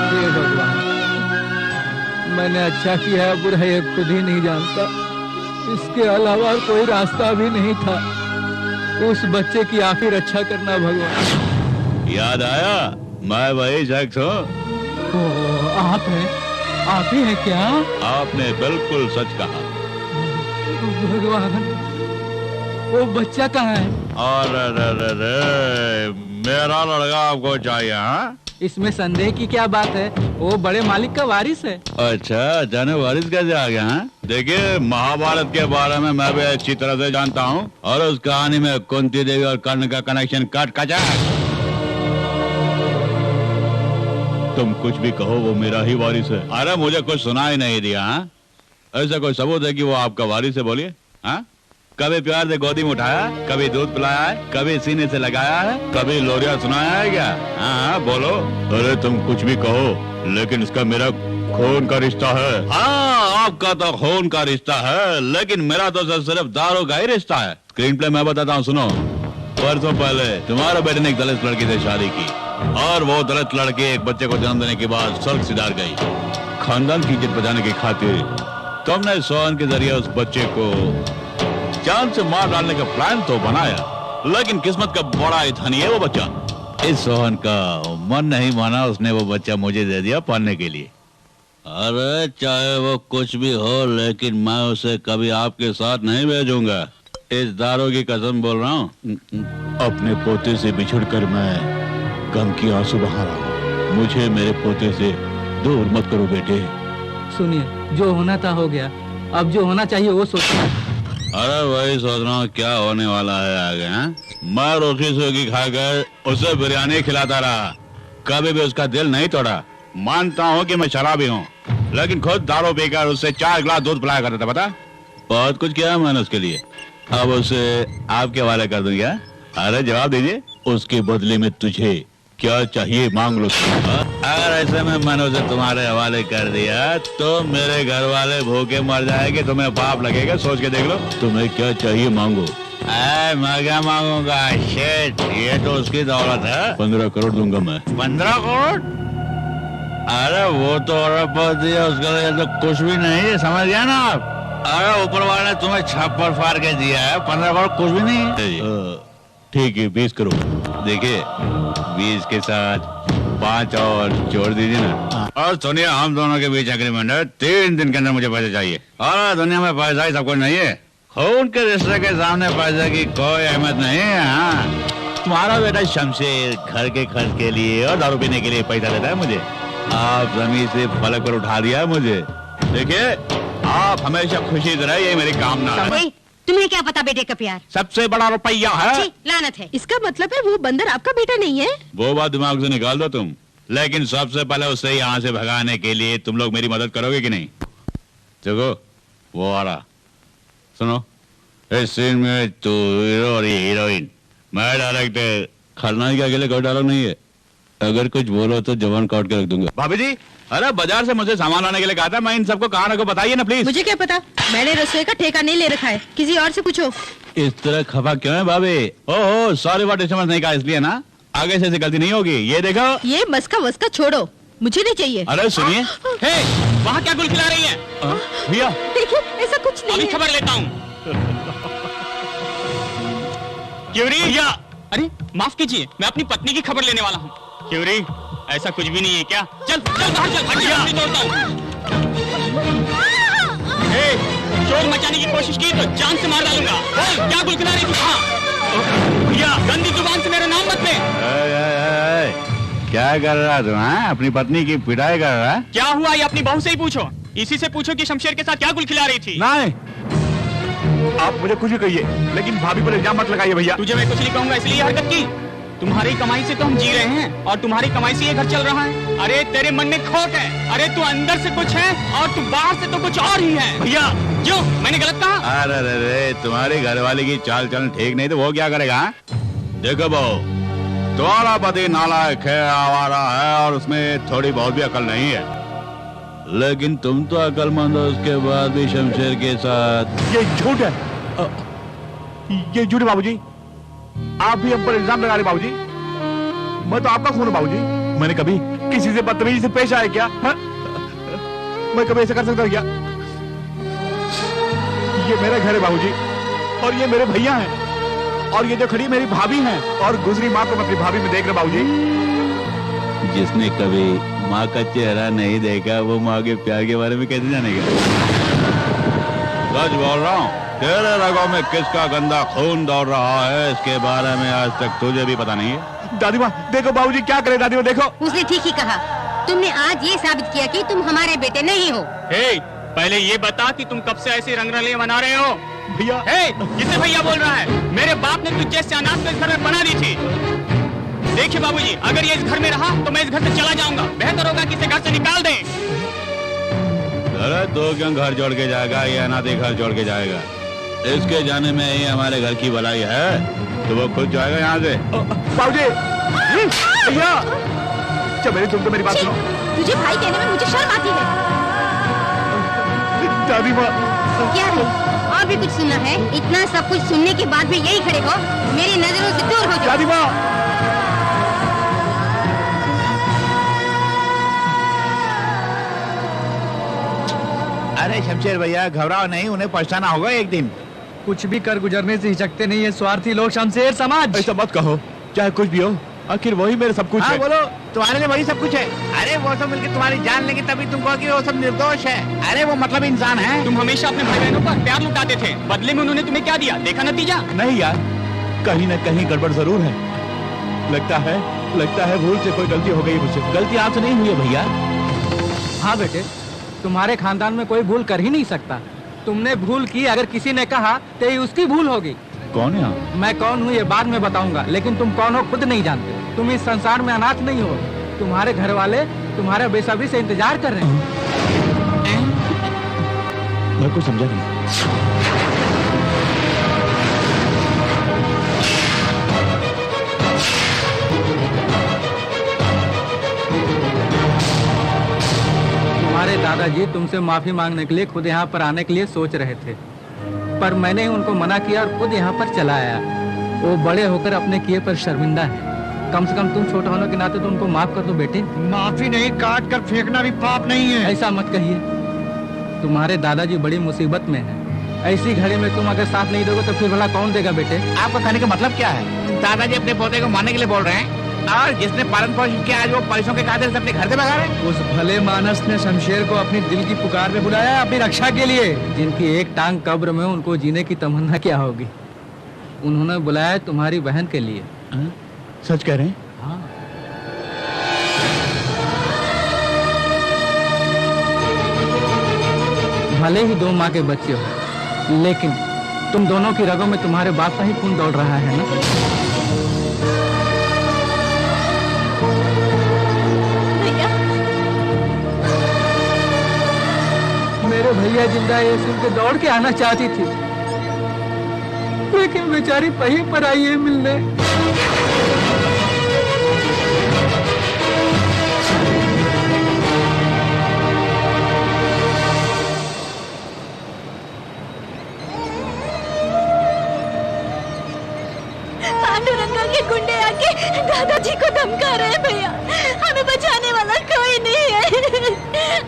हे भगवान, मैंने अच्छा किया है बुरा ये खुद ही नहीं जानता। इसके अलावा कोई रास्ता भी नहीं था। उस बच्चे की आप ही रक्षा करना भगवान। याद आया, मैं वही शख्स हूँ। आप हैं? आप ही हैं क्या? आपने बिल्कुल सच कहा। भगवान, वो बच्चा कहाँ है? अरे मेरा लड़का आपको चाहिए? हाँ? इसमें संदेह की क्या बात है? वो बड़े मालिक का वारिस है। अच्छा, जाने वारिस कैसे आ गया? हाँ? देखिए, महाभारत के बारे में मैं भी अच्छी तरह से जानता हूँ, और उस कहानी में कुंती देवी और कर्ण का कनेक्शन कट कचा। तुम कुछ भी कहो, वो मेरा ही वारिस है। अरे मुझे कुछ सुना ही नहीं दिया। हाँ? ऐसा कोई सबूत है कि वो आपका वारिस है? बोलिए। हाँ? कभी प्यार से गोदी में उठाया, कभी दूध पिलाया है, कभी सीने से लगाया है, कभी लोरिया सुनाया है क्या? हाँ बोलो। अरे तुम कुछ भी कहो, लेकिन इसका मेरा खून का रिश्ता है। हाँ, आपका तो खून का रिश्ता है, लेकिन मेरा तो सिर्फ दारू का ही रिश्ता है। स्क्रीन प्ले मैं बताता हूँ, सुनो। परसों पहले तुम्हारे बेटे ने एक दलित लड़की से शादी की, और वो दलित लड़की एक बच्चे को जन्म देने के बाद स्वर्ग सिधार गई। खानदान की इज्जत बचाने की खातिर तुमने सोहन के जरिए उस बच्चे को जान से मार डालने का प्लान तो बनाया, लेकिन किस्मत का बड़ा ही धनी है वो बच्चा। इस सोहन का मन नहीं माना, उसने वो बच्चा मुझे दे दिया पालने के लिए। अरे चाहे वो कुछ भी हो, लेकिन मैं उसे कभी आपके साथ नहीं भेजूंगा। इस दारू की कसम बोल रहा हूँ। अपने पोते से बिछुड़कर मैं गम की आंसू बहा रहा हूँ। मुझे मेरे पोते से दूर मत करो बेटे। सुनिए, जो होना था हो गया, अब जो होना चाहिए वो सोचिए। अरे वही सोच रहा हूँ क्या होने वाला है आगे। हाँ? मैं रोटी सूखी खाकर उसे बिरयानी खिलाता रहा, कभी भी उसका दिल नहीं तोड़ा। मानता हूँ कि मैं शराबी हूँ, लेकिन खुद दारू पीकर उससे 4 गिलास दूध पिलाया करता था। पता, बहुत कुछ किया मैंने उसके लिए। अब उसे आपके हवाले कर दूं क्या? अरे जवाब दीजिए, उसके बदले में तुझे क्या चाहिए मांग लो। अगर ऐसे में मैंने उसे तुम्हारे हवाले कर दिया तो मेरे घर वाले भूखे मर जाएंगे, तुम्हें पाप लगेगा। सोच के देख लो, तुम्हें क्या चाहिए मांगो। मैं क्या मांगूंगा? शेट, ये तो उसकी दौलत है। 15 करोड़ दूंगा मैं। 15 करोड़? अरे वो तो अरबपति है, उसके लिए तो कुछ भी नहीं है, समझ गया ना आप? अरे ऊपर वाले ने तुम्हें छप्पर फाड़ के दिया है, 15 करोड़ कुछ भी नहीं है। ठीक है, 20 करोड़। देखिए, 20 के साथ 5 और जोड़ दीजिए ना। और सुनिए, हम दोनों के बीच एग्रीमेंट है, 3 दिन के अंदर मुझे पैसे चाहिए। और दुनिया में पैसा ही सब कुछ नहीं है। खून के रिश्ते के सामने पैसे की कोई अहमियत नहीं है। हाँ, तुम्हारा बेटा शमशेर घर के खर्च के लिए और दारू पीने के लिए पैसा देता है मुझे। आप जमीन से पलक पर उठा दिया मुझे। देखिए, आप हमेशा खुशी से रहे, ये मेरी कामना है। ओए, तुम्हें क्या पता बेटे का प्यार? सबसे बड़ा रुपया है। छी, लानत है। इसका मतलब है वो बंदर आपका बेटा नहीं है? वो बात दिमाग से निकाल दो तुम। लेकिन सबसे पहले उसे यहाँ से भगाने के लिए तुम लोग मेरी मदद करोगे कि नहीं? देखो, वो आ रहा। सुनो, इस सीन में तू हीरो और ये हीरोइन, मैं डायरेक्टर। खलनायक के अकेले कोई डायलॉग नहीं है। अगर कुछ बोलो तो जवान काट के रख दूंगा। भाभी जी, अरे बाजार से मुझे सामान लाने के लिए कहा था, मैं इन सबको कहाँ रखूं बताइए ना प्लीज। मुझे क्या पता, मैंने रसोई का ठेका नहीं ले रखा है, किसी और से पूछो। इस तरह खफा क्यों है भाभी? ओहो, सॉरी व्हाट समझ नहीं कहा इसलिए ना, आगे से ऐसी गलती नहीं होगी। ये देखो, ये मस्का वस्का छोड़ो, मुझे नहीं चाहिए। अरे सुनिए, वहाँ क्या गुल खिला रही है? भैया देखिए, ऐसा कुछ नहीं अभी है। खबर लेता हूँ। क्यूरी, या अरे माफ कीजिए, मैं अपनी पत्नी की खबर लेने वाला हूँ। क्यूरी, ऐसा कुछ भी नहीं है क्या? चल चल बाहर चल, भैया नहीं तोड़ता हूँ। शोर मचाने की कोशिश की तो जान से मार डालूंगा। बोल, क्या गुल खिला रही थी? हाँ भैया, गंदी जुबान से मेरा नाम मत ले। क्या कर रहा तू? अपनी पत्नी की पिटाई कर रहा है? क्या हुआ ये अपनी बहू से ही पूछो। इसी से पूछो कि शमशेर के साथ क्या गुल खिला रही थी। नहीं, आप मुझे कुछ भी कहिए, लेकिन भाभी पर इल्जाम मत लगाइए भैया। तुझे मैं कुछ नहीं कहूंगा, इसलिए ये हरकत की। तुम्हारी कमाई से तो हम जी रहे हैं और तुम्हारी कमाई से ये घर चल रहा है। अरे तेरे मन में खोट है। अरे तू अंदर से कुछ है और तू बाहर से तो कुछ और ही है। भैया क्यों, मैंने गलत कहा? अरे तुम्हारी घरवाली की चाल चलन ठीक नहीं तो वो क्या करेगा? देखो बहू, तुम्हारा पति नालायक है, आवारा है और उसमें थोड़ी बहुत भी अकल नहीं है। लेकिन तुम तो अकलमंद हो, उसके बाद भी शमशेर के साथ। ये झूठ है, ये झूठ है बाबूजी। आप भी हम पर इल्जाम लगा रहे बाबूजी। मैं तो आपका खून हूं बाबूजी। मैंने कभी किसी से बदतमीजी से पेश आया क्या? हा? मैं कभी ऐसा कर सकता क्या? ये मेरा घर है बाबूजी और ये मेरे भैया हैं और ये जो खड़ी मेरी भाभी हैं और गुजरी माँ को मैं अपनी भाभी में देख रहा बाबूजी। जिसने कभी माँ का चेहरा नहीं देखा वो माँ के प्यार के बारे में कैसे जानेगा? सच बोल रहा हूँ, तेरे रगों में किसका गंदा खून दौड़ रहा है इसके बारे में आज तक तुझे भी पता नहीं है। दादी माँ देखो, बाबूजी क्या करे। दादी माँ देखो, उसने ठीक ही कहा। तुमने आज ये साबित किया कि तुम हमारे बेटे नहीं हो। पहले ये बता कि तुम कब से ऐसी रंगरलियां बना रहे हो? भैया किसे भैया बोल रहा है? मेरे बाप ने तुझे जैसे अनाथ को इस घर में बना दी थी। देखिए बाबूजी, अगर ये इस घर में रहा तो मैं इस घर से चला जाऊंगा। बेहतर होगा कि इसे घर से निकाल दें। अरे तो क्यों घर जोड़ के जाएगा? ये अनाथ घर जोड़ के जाएगा। इसके जाने में ही हमारे घर की भलाई है, तो वो खुद जाएगा यहाँ से। बाबूजी, भैया, चल तुम तो मेरी बात सुनो। तुझे भाई कहने में मुझे शर्म आती है। दादी माँ, क्या है? और भी कुछ सुनना है? इतना सब कुछ सुनने के बाद भी यही खड़े हो? मेरी नजरों से दूर हो जाओ। दादी माँ, अरे शमशेर भैया घबराओ नहीं, उन्हें पछताना होगा एक दिन। कुछ भी कर गुजरने से हिचकते नहीं है स्वार्थी लोग शमशेर समाज। ऐसा मत कहो, चाहे कुछ भी हो, आखिर वही मेरे सब कुछ है। बोलो, तुम्हारे लिए वही सब कुछ है। अरे वो सब मिलकर तुम्हारी जान लेंगे तभी तुम कहो कि वो सब निर्दोष है। अरे वो मतलब इंसान है। तुम हमेशा अपने भाई बहनों पर प्यार लुटाते थे, बदले में उन्होंने तुम्हें क्या दिया? देखा नतीजा? नहीं यार, कहीं न कहीं गड़बड़ जरूर है। लगता है भूल से कोई गलती हो गई मुझसे। गलती आपसे नहीं हुई है भैया। हाँ बेटे, तुम्हारे खानदान में कोई भूल कर ही नहीं सकता। तुमने भूल की, अगर किसी ने कहा तो ये उसकी भूल होगी। कौन है आप? मैं कौन हूँ ये बाद में बताऊंगा, लेकिन तुम कौन हो खुद नहीं जानते। तुम इस संसार में अनाथ नहीं हो। तुम्हारे घर वाले तुम्हारे बेसब्री से इंतजार कर रहे हैं। मैं कुछ समझा नहीं। तुम्हारे दादाजी तुमसे माफी मांगने के लिए खुद यहाँ पर आने के लिए सोच रहे थे, पर मैंने उनको मना किया और खुद यहाँ पर चला आया। वो बड़े होकर अपने किए पर शर्मिंदा है। कम से कम तुम छोटे होने के नाते तो उनको माफ कर दो बेटे। माफी नहीं, काट कर फेंकना भी पाप नहीं है। ऐसा मत कहिए, तुम्हारे दादाजी बड़ी मुसीबत में हैं। ऐसी घड़ी में तुम अगर साथ नहीं दोगे तो फिर भला कौन देगा बेटे? आपका कहने का मतलब क्या है? दादाजी अपने पोते को मारने के लिए बोल रहे हैं और जिसने पालन पोषण किया आज वो पैसों के खातिर से अपने घर से भगा रहे हैं। उस भले मानस ने शमशेर को अपनी दिल की पुकार में बुलाया अपनी रक्षा के लिए। जिनकी एक टांग कब्र में, उनको जीने की तमन्ना क्या होगी? उन्होंने बुलाया तुम्हारी बहन के लिए। सच कह रहे हैं? हाँ। भले ही 2 माँ के बच्चे हो, लेकिन तुम दोनों की रगों में तुम्हारे बाप का ही खून दौड़ रहा है ना। भैया, मेरे भैया जिंदा ये सुन के दौड़ के आना चाहती थी, लेकिन बेचारी कहीं पर आई है मिलने। पांडुरंगा के गुंडे आके दादाजी को धमका रहे हैं भैया। हमें बचाने वाला कोई नहीं है।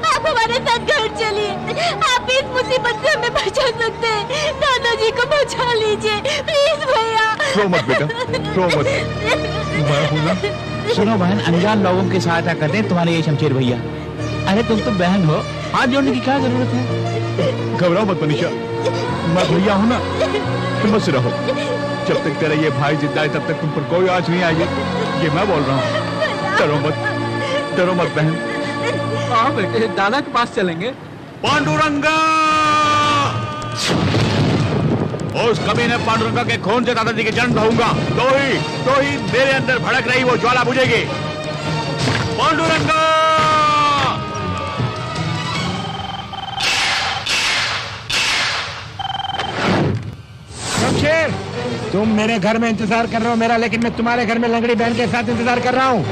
आप हमारे साथ घर चलिए, आप इस मुसीबत से हमें बचा सकते हैं। दादाजी को बचा लीजिए प्लीज भैया। रो मत बेटा, रो मत। मैं हूं ना। सुनो बहन, अनजान लोगों की सहायता करते हैं तुम्हारे ये शमशेर भैया। अरे तुम तो बहन हो, हाथ जोड़ने की क्या जरूरत है? घबराओ मत मनीषा, मैं भैया हूं ना, हिम्मत से रहो। जब तक तेरा ये भाई जिंदा है तब तक तुम पर कोई आँच नहीं आएगी, ये मैं बोल रहा हूँ। डरो मत, डरो मत बहन। हाँ बेटे, दादा के पास चलेंगे। पांडुरंगा! उस कमीने पांडुरंगा के खून से दादाजी के जन्म दूंगा, तो ही मेरे अंदर भड़क रही वो ज्वाला बुझेगी। पांडुरंगा! शमशेर, तुम मेरे घर में इंतजार कर रहे हो मेरा, लेकिन मैं तुम्हारे घर में लंगड़ी बहन के साथ इंतजार कर रहा हूँ।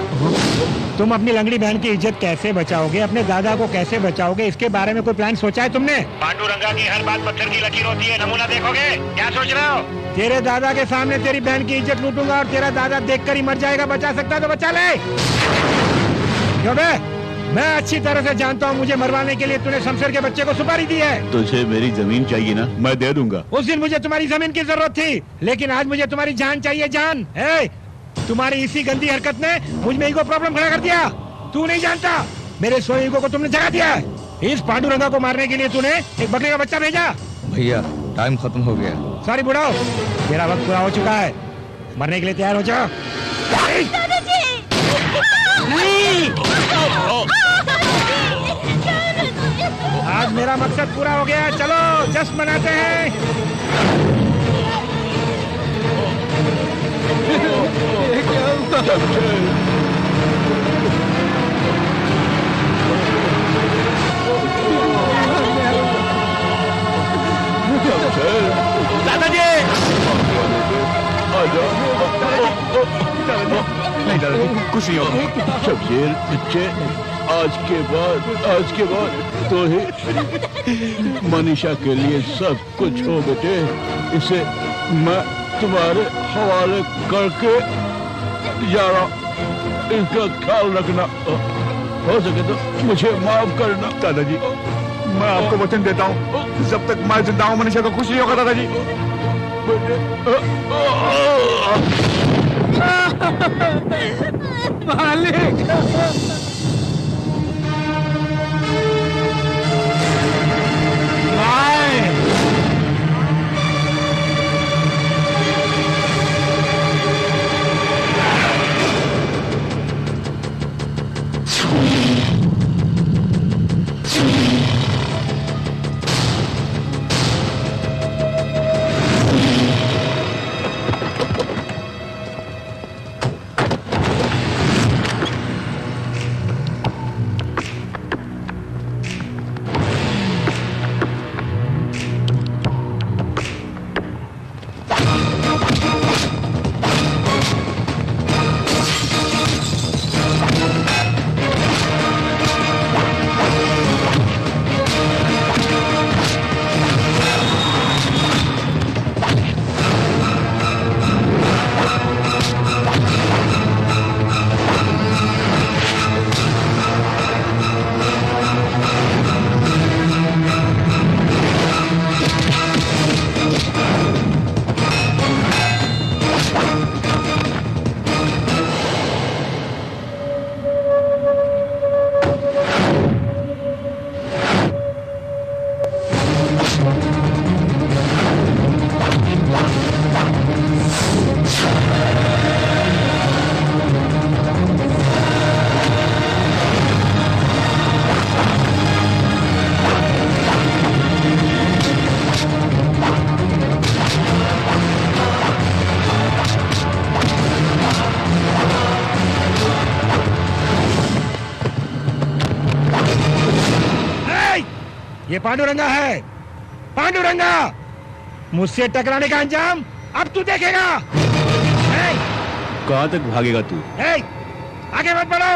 तुम अपनी लंगड़ी बहन की इज्जत कैसे बचाओगे, अपने दादा को कैसे बचाओगे, इसके बारे में कोई प्लान सोचा है तुमने? पांडुरंगा की हर बात पत्थर की लकीर होती है, नमूना देखोगे? क्या सोच रहे हो? तेरे दादा के सामने तेरी बहन की इज्जत लूटूंगा और तेरा दादा देखकर ही मर जाएगा। बचा सकता है तो बचा ले। क्यों बे? मैं अच्छी तरह से जानता हूँ मुझे मरवाने के लिए तूने शमशेर के बच्चे को सुपारी दी है। तुझे मेरी जमीन चाहिए ना, मैं दे दूंगा। उस दिन मुझे तुम्हारी जमीन की जरूरत थी, लेकिन आज मुझे तुम्हारी जान चाहिए, जान। तुम्हारी इसी गंदी हरकत ने मुझ में ईगो प्रॉब्लम खड़ा कर दिया। तू नहीं जानता, मेरे सोए ईगो को तुमने जगा दिया है। इस पांडुरंगा को मारने के लिए तूने एक बकरे का बच्चा भेजा। भैया टाइम खत्म हो गया। सॉरी बुढ़ाओ, तेरा वक्त पूरा हो चुका है, मरने के लिए तैयार हो जाओ। आज मेरा मकसद पूरा हो गया, चलो जश्न मनाते हैं। दादाजी! नहीं दादाजी, कुछ नहीं होगा। शमशेर बच्चे, आज के बाद तो ही मनीषा के लिए सब कुछ हो बेटे। इसे मैं तुम्हारे हवाले करके जा रहा, इसका ख्याल रखना। हो सके तो मुझे माफ करना। दादाजी, मैं आपको वचन देता हूँ, जब तक मैं जिंदा हूँ मनीषा को कुछ नहीं होगा। दादाजी मालिक, ये पांडुरंगा है, पांडुरंगा। मुझसे टकराने का अंजाम अब तू देखेगा। कहाँ तक भागेगा तू? आगे मत बढ़ो।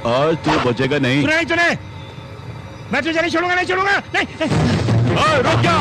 आज तू बचेगा नहीं। सुना नहीं तूने? मैं तुझे नहीं छोड़ूंगा, नहीं छोड़ूंगा, नहीं। रुक जा।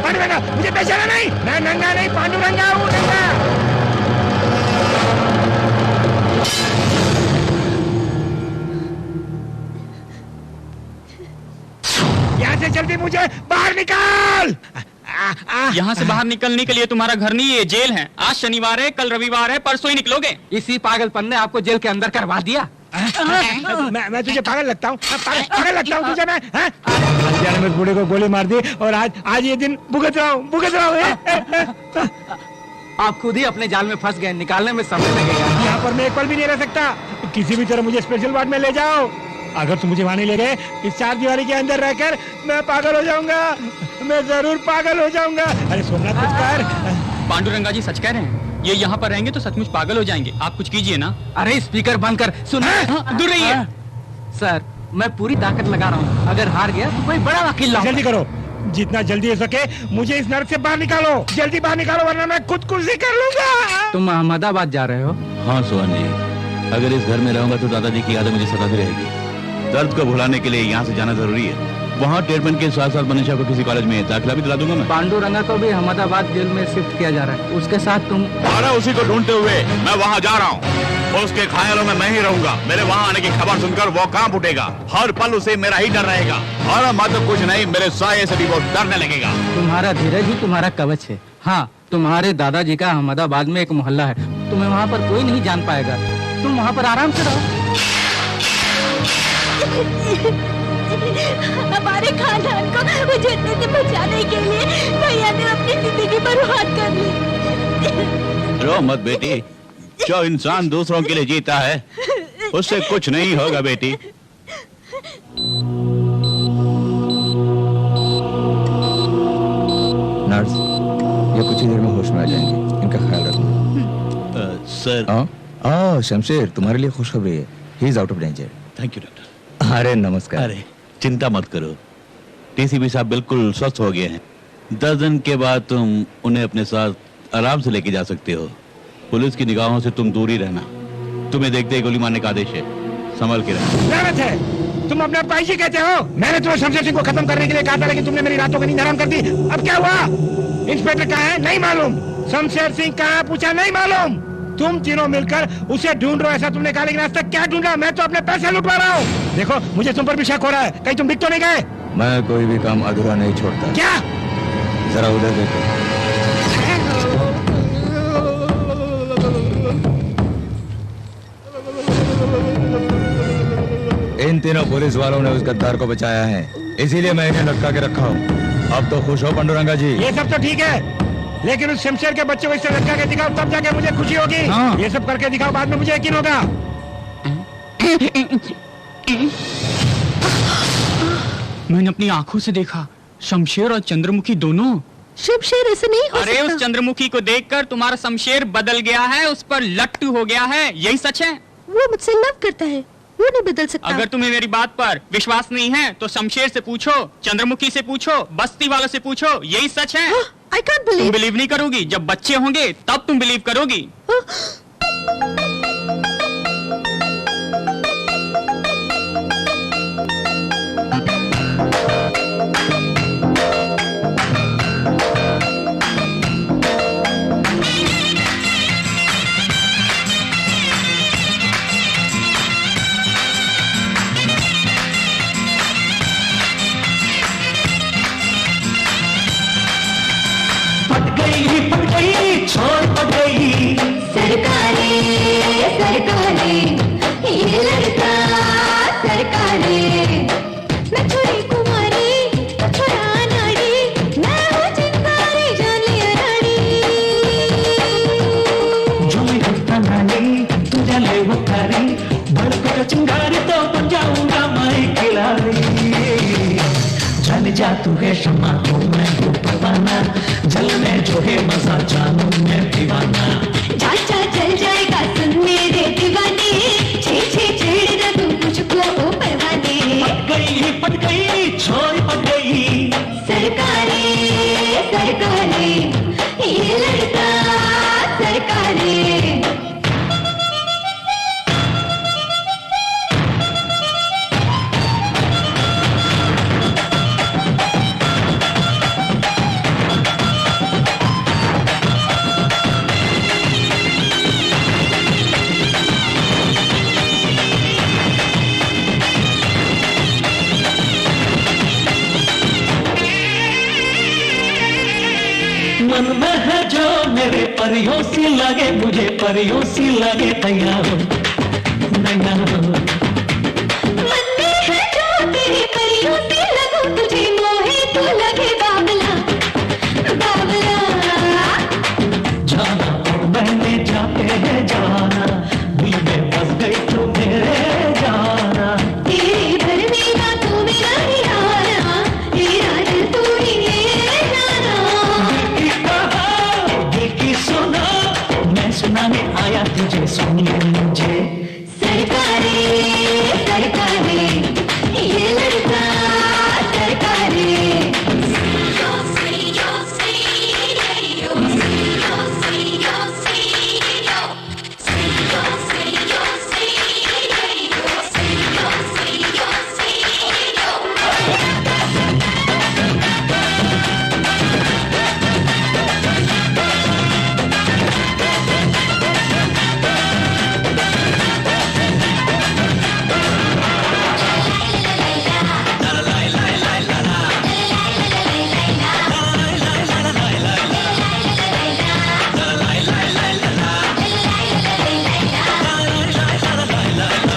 पांडुरंगा, मुझे पहचाना नहीं? मैं नंगा नहीं, पांडुरंगा हूँ, नंगा। यहाँ से जल्दी मुझे बाहर निकाल। यहाँ से बाहर निकलने के लिए तुम्हारा घर नहीं, ये जेल है। आज शनिवार है, कल रविवार है, परसों ही निकलोगे। इसी पागलपन ने आपको जेल के अंदर करवा दिया। मैं तुझे पागल लगता हूँ? पागल लगता हूँ तुझे मैं? मैं इस बूढ़े को गोली मार दी और आज ये दिन भुगत रहा हूँ। आप खुद ही अपने जाल में फंस गए, निकालने में समय लगेगा। यहाँ पर मैं एक पल भी नहीं रह सकता। किसी भी तरह मुझे स्पेशल वार्ड में ले जाओ। अगर तुम मुझे वहाँ नहीं ले गए, इस चार दीवारी के अंदर रहकर मैं पागल हो जाऊंगा। मैं जरूर पागल हो जाऊंगा। अरे सोमनाथ कुछ कर। पांडुरंगा जी सच कह रहे हैं, ये यहाँ पर रहेंगे तो सचमुच पागल हो जाएंगे। आप कुछ कीजिए ना। अरे स्पीकर बंद कर, सुन। दूर रहिए। सर मैं पूरी ताकत लगा रहा हूँ, अगर हार गया तो कोई बड़ा वकील लाऊंगा। जल्दी करो, जितना जल्दी हो सके मुझे इस नर्क से बाहर निकालो। जल्दी बाहर निकालो वरना मैं खुदकुशी कर लूंगा। तुम अहमदाबाद जा रहे हो? हाँ सोहन जी, अगर इस घर में रहूंगा तो दादाजी की यादें मुझे सताती रहेगी। दर्द को भुलाने के लिए यहाँ से जाना जरूरी है। वहाँ ट्रीटमेंट के साथ साथ मनीषा को किसी कॉलेज में दाखिला भी दिला दूंगा मैं। पांडुरंगा को भी अहमदाबाद जेल में शिफ्ट किया जा रहा है, उसके साथ तुम। अरे उसी को ढूंढते हुए मैं वहाँ जा रहा हूँ। उसके ख्यालों में मैं ही रहूंगा। मेरे वहाँ आने की खबर सुनकर वो कांप उठेगा। हर पल उसे मेरा ही डर रहेगा। और मत कुछ नहीं, मेरे साये से भी वो डरने लगेगा। तुम्हारा धीरज ही तुम्हारा कवच है। हाँ, तुम्हारे दादाजी का अहमदाबाद में एक मोहल्ला है, तुम्हें वहाँ पर कोई नहीं जान पाएगा। तुम वहाँ पर आराम से रहो। हमारे खानदान को उजड़ने से बचाने के लिए भैया ने अपनी जिंदगी बर्बाद कर ली। रो मत बेटी, जो इंसान दूसरों के लिए जीता है उससे कुछ नहीं होगा बेटी। नर्स, ये कुछ ही देर में होश में आ जाएंगे, इनका ख्याल रखना। सर। शमशेर, तुम्हारे लिए खुशखबरी है, he is out of danger. Thank you doctor. अरे नमस्कार। अरे चिंता मत करो, टीसीपी साहब बिल्कुल स्वस्थ हो गए हैं। 10 दिन के बाद तुम उन्हें अपने साथ आराम से लेके जा सकते हो। पुलिस की निगाहों से तुम दूर ही रहना। तुम्हें देखते ही गोली मारने का आदेश है, संभल के रहना। गलत है, तुम अपने भाई जी कहते हो। मैंने तुम्हें शमशेर सिंह को खत्म करने के लिए कहा था, लेकिन तुमने मेरी रातों की नींद हराम कर दी। अब क्या हुआ? इंस्पेक्टर कहाँ है? नहीं मालूम। शमशेर सिंह कहाँ? पूछा, नहीं मालूम। तुम तीनों मिलकर उसे ढूंढ रहे हो ऐसा तुमने कहा, लेकिन आज तक क्या ढूंढा? मैं तो अपने पैसे लुटवा रहा हूँ। देखो, मुझे तुम पर भी शक हो रहा है, कहीं तुम बिक तो नहीं गए? मैं कोई भी काम अधूरा नहीं छोड़ता। क्या? जरा उधर देखो। इन तीनों पुलिस वालों ने उस गद्दार को बचाया है, इसीलिए मैं इन्हें लटका के रखा हूँ। अब तो खुश हो पांडुरंगा जी? ये सब तो ठीक है, लेकिन उस शमशेर के बच्चे को इससे लटका के दिखाओ, तब जाके मुझे खुशी होगी। हाँ। ये सब करके दिखाओ, बाद में मुझे यकीन होगा। मैंने अपनी आंखों से देखा, शमशेर और चंद्रमुखी दोनों। शमशेर ऐसे नहीं हो अरे उस सकता। चंद्रमुखी को देखकर तुम्हारा शमशेर बदल गया है, उस पर लट्टू हो गया है, यही सच है? वो मुझसे लव करता है, वो नहीं बदल सकता। अगर तुम्हें मेरी बात पर विश्वास नहीं है तो शमशेर से पूछो, चंद्रमुखी से पूछो, बस्ती वालों से पूछो, यही सच है। I can't तुम believe। बिलीव नहीं करोगी, जब बच्चे होंगे तब तुम बिलीव करोगी। पट गई, छोड़ पट गई। सरकारे सरकारे ये लड़का सरकारे। मैं छोरी कुमारी, मैं छोरा नारी, मैं हूँ चिंगारी जानी अनाड़ी। जो मैं होता नानी, तू जाने वो कारी, बड़को चिंगारी तो बन जाऊंगा मैं खिलाड़ी। जाने जा तू है शम्मा, तू मैं हूँ परवाना, जल में जो है मजा जानू मैं दीवाना। चाचा चल जाएगा सुन मेरे दीवाने, छे छे छेड़ ना तू मुझको ओ परवाने। पट गई, छोड़ पट गई। सरकारे सरकारे ये लड़का सरकारे। मन में है जो मेरे परियों सी लगे, मुझे परियों सी लगे। तैयार हो नैया हो। मन में है जो तेरे परियों से लगूं, तुझे मोहे तो लगे बाबला बाबला। जाना और मैंने जाते हैं जाना, दिल में बस गई तू मेरे जाना। तेरे भरने का तू मेरा दीवाना, तेरा दिल तू ही है जाना। दिल की कहा, दिल की सुना, मैं सुनाने आया तुझे, सुन ले मुझे। सरकारे सरकारे ये लड़का सरकारे।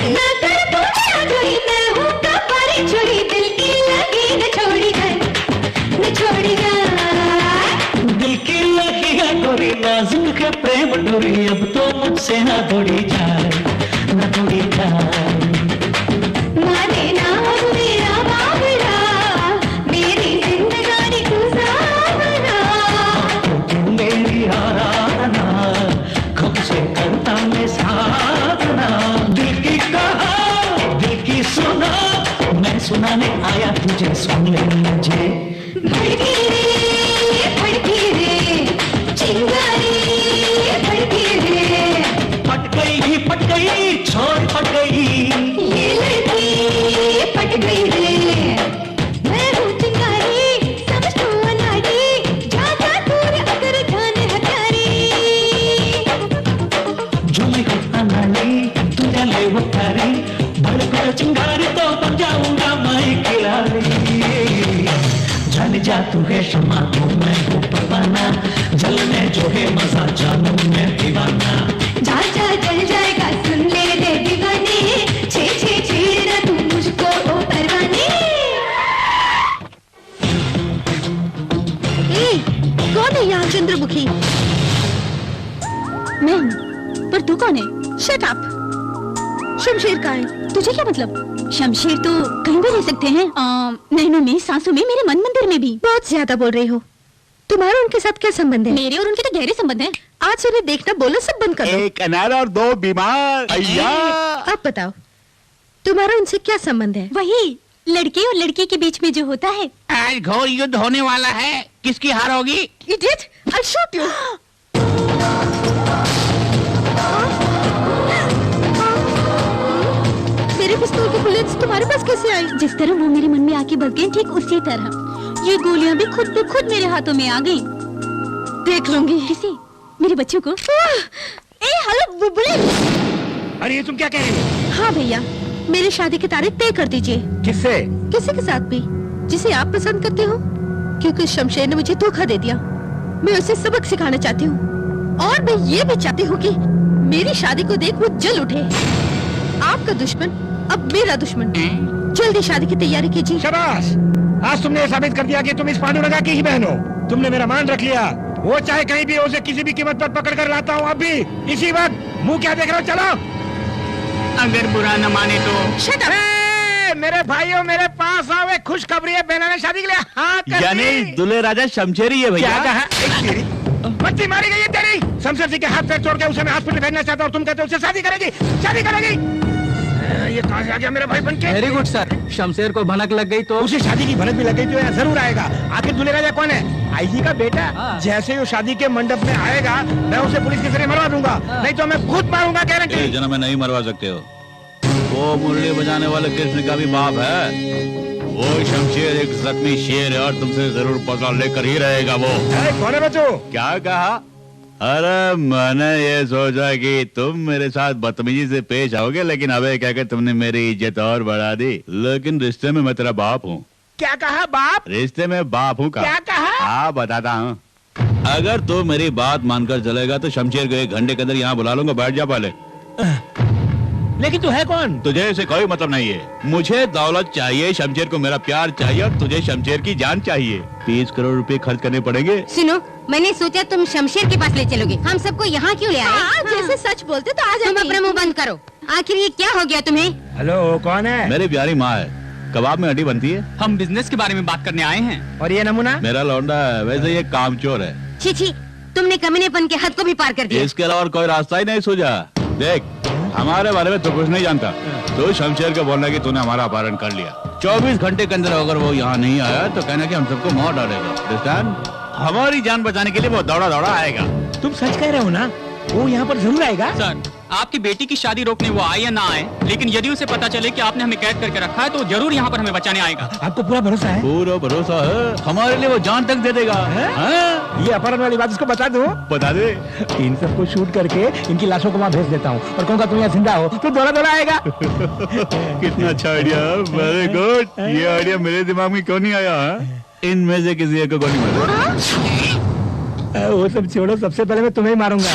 ना कर पूछा कोई, मैं हूँ कपारी छोड़ी, दिल की लगी न छोड़ी घर, न छोड़ी घर। दिल की लगी है गोरी, नाजुक है प्रेम डोरी, अब तो मुझसे ना तोड़ी जाए, ना तोड़ी जाए। माने ना हमने सुनाने आया तुझे, सुन ले मुझे। भड़की रे चिंगारी भड़की रे, पट गई छोड़ पट गई, ये लड़की पट गई रे। मैं हूँ चिंगारी समझ तू अनाड़ी, जाता दूर अगर ध्यान हथारी। जो मैं हूँ अनाड़ी तुझे ले वो तारी, भड़को चिंगारी तो बन जाऊंगा मैं खिलाड़ी। जल जा तू है शमा तो मैं हूँ परवाना, जलने जो है मजा जानू मैं दीवाना। जा जा जल जाएगा सुन ले रे दीवाने, छे छे छेड़ना तू मुझको ओ परवाने। कौन है यहाँ चंद्रमुखी? मैं हूँ, पर तू कौन है? Shut up. शमशेर का है, तुझे क्या मतलब? शमशेर तो कहीं भी रह सकते हैं, नैनों में, सांसों में, मेरे मन मंदिर में भी। बहुत ज्यादा बोल रही हो। तुम्हारा उनके साथ क्या संबंध है? मेरे और उनके तो गहरे संबंध हैं। आज से उन्हें देखना बोलो सब बंद कर दो। एक अनार और दो बीमार। अय्या। अब बताओ तुम्हारा उनसे क्या संबंध है? वही लड़के और लड़की के बीच में जो होता है। आज घोर युद्ध होने वाला है, किसकी हार होगी? Idiot, I'll shoot you. मेरे पिस्तौल के बुलेट्स तुम्हारे पास कैसे आई? जिस तरह वो मेरे मन में आके बस गए, ठीक उसी तरह ये गोलियां भी खुद ब खुद मेरे हाथों में आ गई। देख लूंगी। किसी मेरे बच्चों को। Hello bullet. अरे ये तुम क्या कह रही हो? हाँ भैया, मेरी शादी की तारीख तय कर दीजिए। किससे? किसी के साथ भी जिसे आप पसंद करते हो, क्योंकि शमशेर ने मुझे धोखा दे दिया। मैं उसे सबक सिखाना चाहती हूँ, और मैं ये भी चाहती हूँ कि मेरी शादी को देख वो जल उठे। आपका दुश्मन अब मेरा दुश्मन। जल्दी शादी की तैयारी कीजिए। शाबाश, आज तुमने ये साबित कर दिया कि तुम इस पांडुरंगा की ही बहन हो। तुमने मेरा मान रख लिया। वो चाहे कहीं भी हो, उसे किसी भी कीमत पर पकड़ कर लाता हूँ अभी, इसी वक्त। मुंह क्या देख रहे हो? चलो। अगर बुरा न माने तो। Shut up! मेरे भाइयों, मेरे पास आओ, एक खुशखबरी है। बहना ने शादी के लिए हाँ कर दी। यानी दूल्हे राजा शमशेरी है भैया। क्या कहा? एक तेरी बच्ची मारी गई है तेरी। शमशेर सिंह के हाथ पैर तोड़ के उसे मैं हॉस्पिटल भेजना चाहता हूँ, तुम कहते हो उससे शादी करेगी? शादी करेगी? ये कहाँ से आ गया मेरा भाई बनके? Very good sir. शमशेर को भनक लग गई तो? उसे शादी की भनक भी लग गई तो यहाँ जरूर आएगा। आखिर दूल्हे राजा कौन है? आईजी का बेटा। जैसे ही वो शादी के मंडप में आएगा, मैं उसे पुलिस के जरिए मरवा दूंगा, नहीं तो मैं खुद मारूंगा, गारंटी। जन्म में नहीं मरवा सकते हो। वो मुरली बजाने वाले कृष्ण का भी बाप है। वो शमशेर एक जख्मी शेर है, और तुमसे जरूर पकड़ लेकर ही रहेगा वो। कौन है बच्चों? क्या कहा? अरे मैंने ये सोचा कि तुम मेरे साथ बदतमीजी से पेश आओगे, लेकिन अबे कहकर तुमने मेरी इज्जत और बढ़ा दी। लेकिन रिश्ते में मैं तेरा बाप हूँ। क्या कहा? बाप? रिश्ते में बाप हूँ। क्या कहा? हाँ बताता हूँ। अगर तू मेरी बात मानकर चलेगा तो शमशेर को 1 घंटे के अंदर यहाँ बुला लूंगा। बैठ जा पहले। लेकिन तू है कौन? तुझे इसे कोई मतलब नहीं है। मुझे दौलत चाहिए, शमशेर को मेरा प्यार चाहिए, और तुझे शमशेर की जान चाहिए। 30 करोड़ रुपए खर्च करने पड़ेंगे। सुनो, मैंने सोचा तुम शमशेर के पास ले चलोगे। हम सबको यहाँ क्यों ले आए? जैसे सच बोलते तो आ तुम जाते। अपना मुंह बंद करो। आखिर ये क्या हो गया तुम्हें? हेलो, कौन है? मेरी प्यारी माँ है। कबाब में हड्डी बनती है। हम बिजनेस के बारे में बात करने आए हैं। और ये नमूना? मेरा लौंडा है। वैसे ये कामचोर है। छी छी, तुमने कमीनेपन के हद को भी पार कर दिया। इसके अलावा और कोई रास्ता ही नहीं सूझा। देख, हमारे बारे में तो कुछ नहीं जानता। तो शमशेर को बोलना कि तूने हमारा अपहरण कर लिया। 24 घंटे के अंदर अगर वो यहाँ नहीं आया तो कहना कि हम सबको मार डालेगा। अंडरस्टैंड? हमारी जान बचाने के लिए वो दौड़ा दौड़ा आएगा। तुम सच कह रहे हो ना? वो यहाँ पर जरूर आएगा। सर, आपकी बेटी की शादी रोकने वो आए या ना आए, लेकिन यदि उसे पता चले कि आपने हमें कैद करके रखा है तो जरूर यहाँ पर हमें बचाने आएगा। आपको पूरा भरोसा है? पूरा भरोसा है। हमारे लिए वो जान तक दे देगा। ये अपहरण वाली बात उसको बता दो। बता दे। इन सबको शूट करके इनकी लाशों को वहाँ भेज देता हूँ, और कहूँगा तुम यहाँ जिंदा हो तो दौड़ा दौड़ा आएगा। कितना अच्छा आइडिया। Very good. ये आइडिया मेरे दिमाग में क्यों नहीं आया? इनमें से किसी एक को गोली मारो। वो सब छोड़ो, सबसे पहले मैं तुम्हें ही मारूंगा।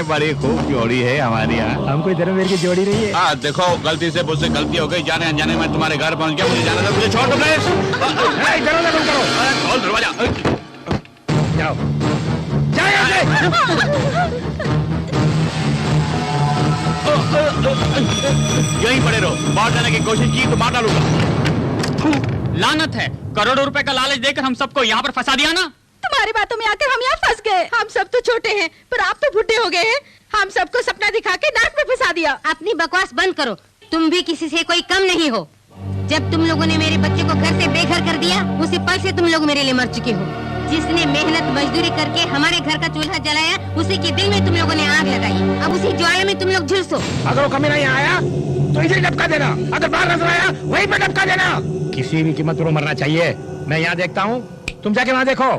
बड़ी खूब जोड़ी है हमारी यहाँ। हम कोई धर्मवीर की जोड़ी नहीं है। हाँ देखो, गलती से मुझसे गलती हो गई। जाने अनजाने में तुम्हारे घर पहुँच गया। मुझे जाना था, मुझे छोड़ दो प्लीज। दरवाजा बंद करो। खोल दरवाजा। जाओ, जाओ यहाँ से। यहीं पड़े रहो। बाहर जाने की कोशिश की तो मार डालूंगा। लानत है, करोड़ों रुपए का लालच देकर हम सबको यहाँ पर फंसा दिया ना। तुम्हारी बातों में आकर हम यहाँ फंस गए। हम सब तो छोटे हैं, पर आप तो बुढ़े हो गए हैं। हम सबको सपना दिखा के नाक में फंसा दिया। अपनी बकवास बंद करो, तुम भी किसी से कोई कम नहीं हो। जब तुम लोगों ने मेरे बच्चे को घर से बेघर कर दिया, उसी पल से तुम लोग मेरे लिए मर चुके हो। जिसने मेहनत मजदूरी करके हमारे घर का चूल्हा जलाया, उसी के दिल में तुम लोगों ने आग लगाई। अब उसी ज्वाला में तुम लोग झुलसो। अगर वो कमीना यहाँ आया तो इसे डबका देना, अगर बाहर नजर आया वहीं पे डबका देना। किसी भी कीमत पर वो मरना चाहिए। मैं यहाँ देखता हूँ, तुम जाके वहाँ देखो।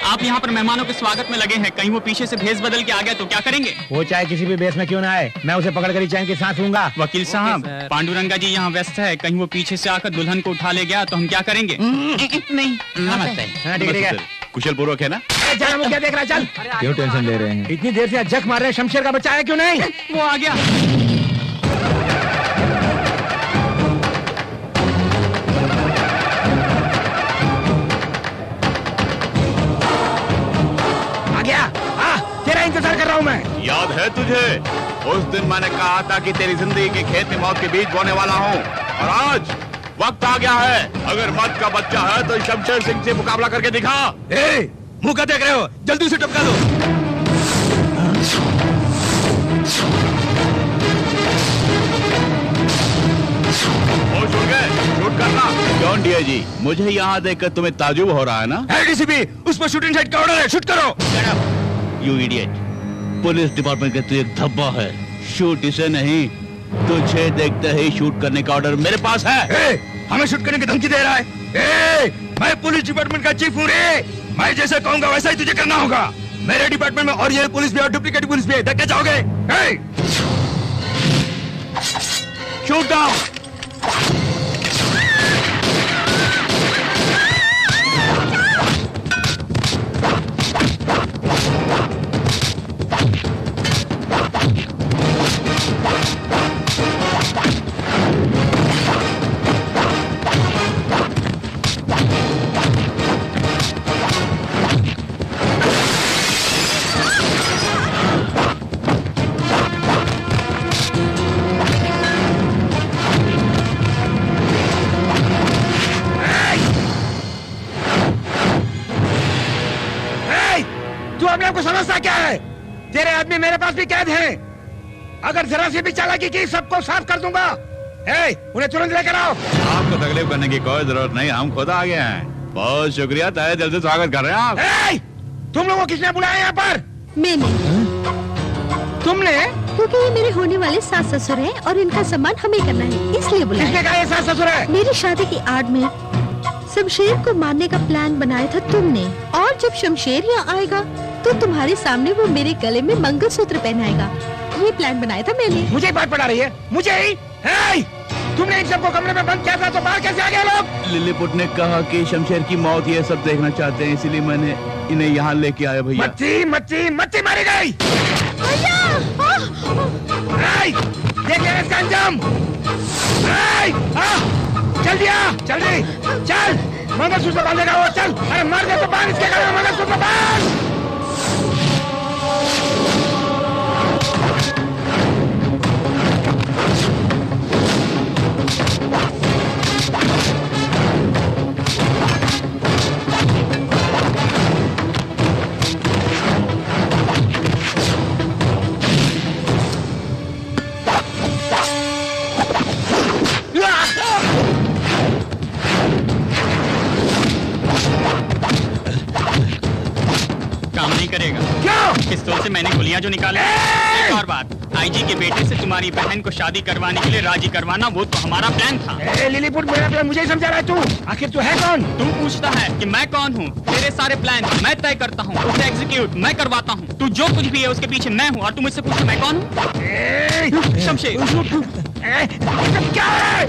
आप यहाँ पर मेहमानों के स्वागत में लगे हैं, कहीं वो पीछे से भेस बदल के आ गया तो क्या करेंगे? वो चाहे किसी भी बेस में क्यों ना आए, मैं उसे पकड़ कर ही चैन की सांस लूंगा। वकील साहब, पांडुरंगा जी यहाँ व्यस्त है, कहीं वो पीछे से आकर दुल्हन को उठा ले गया तो हम क्या करेंगे? नहीं नमस्ते। हाँ, ठीक है। कुशल पूर्वक है ना? चल वो क्या देख रहा है, चल। क्यों टेंशन ले रहे हैं? इतनी देर से जख मार रहे हैं, शमशेर का बच्चा है क्यों नहीं? वो आ गया। तेरा इंतजार कर रहा हूँ मैं। याद है तुझे? उस दिन मैंने कहा था कि तेरी जिंदगी के खेत में मौत के बीज बोने वाला हूँ, और आज वक्त आ गया है। अगर मौत का बच्चा है तो शमशेर सिंह से मुकाबला करके दिखा। मुंह क्या देख रहे हो? जल्दी उसे टपका दो। शूट करना। जॉन डियर जी, मुझे यहाँ देखकर तुम्हें ताजुब हो रहा है ना? डीसीपी, उस पर शूटिंग साइड का ऑर्डर है, शूट करो। यू इडियट, पुलिस डिपार्टमेंट का तू एक धब्बा है। शूट इसे नहीं, तुझे देखते ही शूट करने का ऑर्डर मेरे पास है। हमें शूट करने की धमकी दे रहा है। मैं पुलिस डिपार्टमेंट का चीफ हूँ रे। मैं जैसे कहूँगा वैसा ही तुझे करना होगा। मेरे डिपार्टमेंट में ओरिजिनल पुलिस भी और डुप्लीकेट पुलिस भी है, देख के जाओगे? Shoot down. समझता क्या है? तेरे आदमी मेरे पास भी कैद हैं। अगर जरा सी भी चालाकी की सबको साफ कर दूंगा। उन्हें तुरंत लेकर आओ। आपको तकलीफ करने की कोई जरूरत नहीं, हम खुद आ गए हैं। बहुत शुक्रिया, तहे दिल से स्वागत कर रहे हैं आप। तुम लोगों को किसने बुलाया यहाँ पर? मैंने। तुमने? क्योंकि ये मेरे होने वाले सास ससुर हैं और इनका सम्मान हमें करना है, इसलिए बुलाया। किसने कहा ये सास ससुर है? मेरी शादी की आड़ में शमशेर को मारने का प्लान बनाया था तुमने, और जब शमशेर यहाँ आएगा तो तुम्हारे सामने वो मेरे गले में मंगलसूत्र पहनाएगा। ये प्लान बनाया था मैंने। मुझे बात पड़ा रही है? मुझे ही? तुमने इन सबको कमरे में बंद किया था तो बाहर कैसे आ गए लोग? लिलीपुट ने कहा कि शमशेर की मौत ये सब देखना चाहते हैं, इसलिए मैंने इन्हें यहाँ लेके आया। भैया मच्छी मारी गई। देखिए इसका अंजाम। जल्दी आ, जल्दी चल। मंगलसूत्र बांधेगा वो, चल। अरे मार दे तो बांध इसके गले में मंगलसूत्र बांध। करेगा क्यों? पिस्तौल से मैंने गोलियां जो निकाली। एक और बात, आईजी के बेटे से तुम्हारी बहन को शादी करवाने के लिए राजी करवाना वो तो हमारा प्लान था। लिलीपुट मेरा प्लान मुझे ही समझा रहा है तू? आखिर तू है कौन? तुम पूछता है कि मैं कौन हूँ? तेरे सारे प्लान मैं तय करता हूँ, उसे एग्जीक्यूट मैं करवाता हूँ। तू जो कुछ भी है उसके पीछे मैं हूँ, और तुम मुझसे पूछो मैं कौन हूँ? शमशेर क्या है?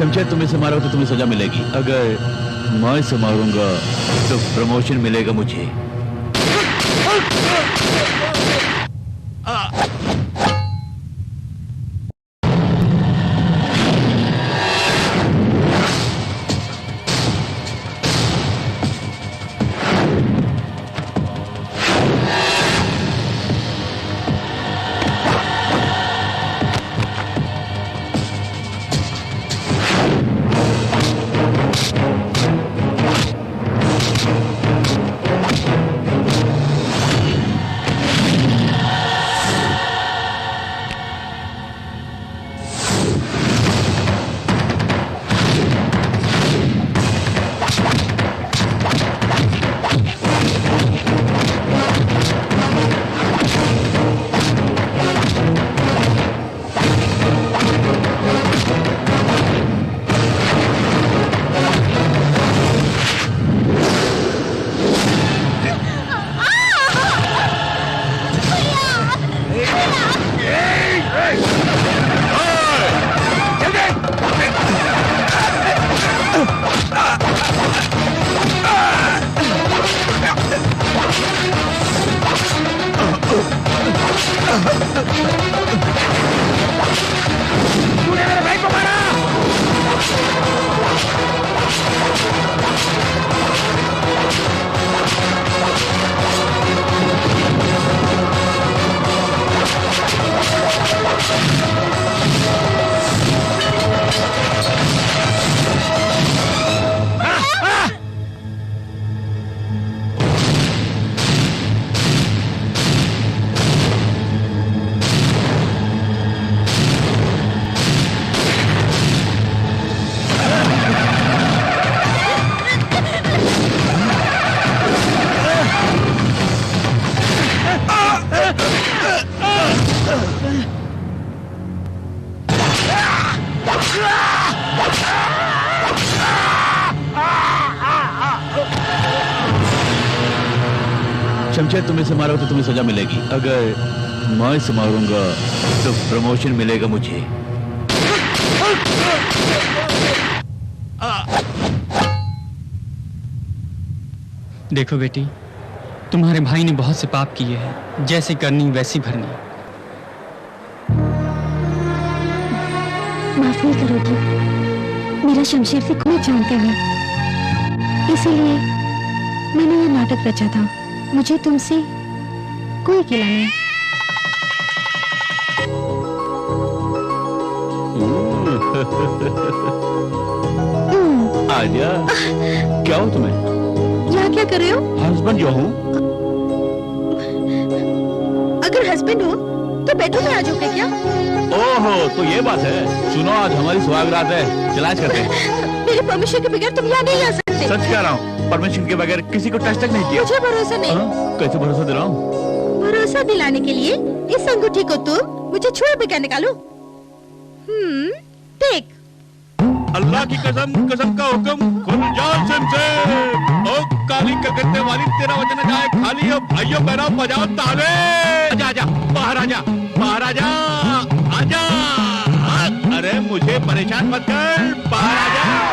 शमशेर तुम इसे मारो तो तुम्हें सजा मिलेगी, अगर मैं इसे मारूंगा तो प्रमोशन मिलेगा मुझे। शमशेर तुम इसे मारो तो तुम्हें सजा मिलेगी, अगर मैं इसे मारूंगा तो प्रमोशन मिलेगा मुझे। देखो बेटी, तुम्हारे भाई ने बहुत से पाप किए हैं, जैसे करनी वैसी भरनी। माफ नहीं करोगी, मेरा शमशेर से कोई जानते नहीं, इसीलिए मैंने ये नाटक रचा था। मुझे तुमसे कोई गिला नहीं। आजा, क्या हो तुम्हें? यहाँ क्या कर रहे हो? हस्बैंड जो हूँ। अगर हस्बैंड हो तो बेडरूम में आ जाओगे क्या? ओहो, तो ये बात है। सुनो, आज हमारी सुहागरात है, चलाच करते हैं। मेरे परमिशन के बगैर तुम यहाँ नहीं आ सकते। सच कह रहा हूँ, परमिशन के बगैर किसी को टच तक नहीं किया। मुझे भरोसा नहीं। कैसे भरोसा दिलाऊं? भरोसा दिलाने के लिए इस अंगूठी को तुम मुझे छुए बगैर निकालो। देख। अल्लाह की कसम, कसम का हुक्म, खुल जा शमशेर। ओ काली कलकत्ते वाली, तेरा वजन जाए खाली। अब भाइयों बहनों बजाओ ताले। आजा आजा, बाहर आजा, बाहर आजा, आजा। अरे मुझे परेशान मत कर, बाहर आजा।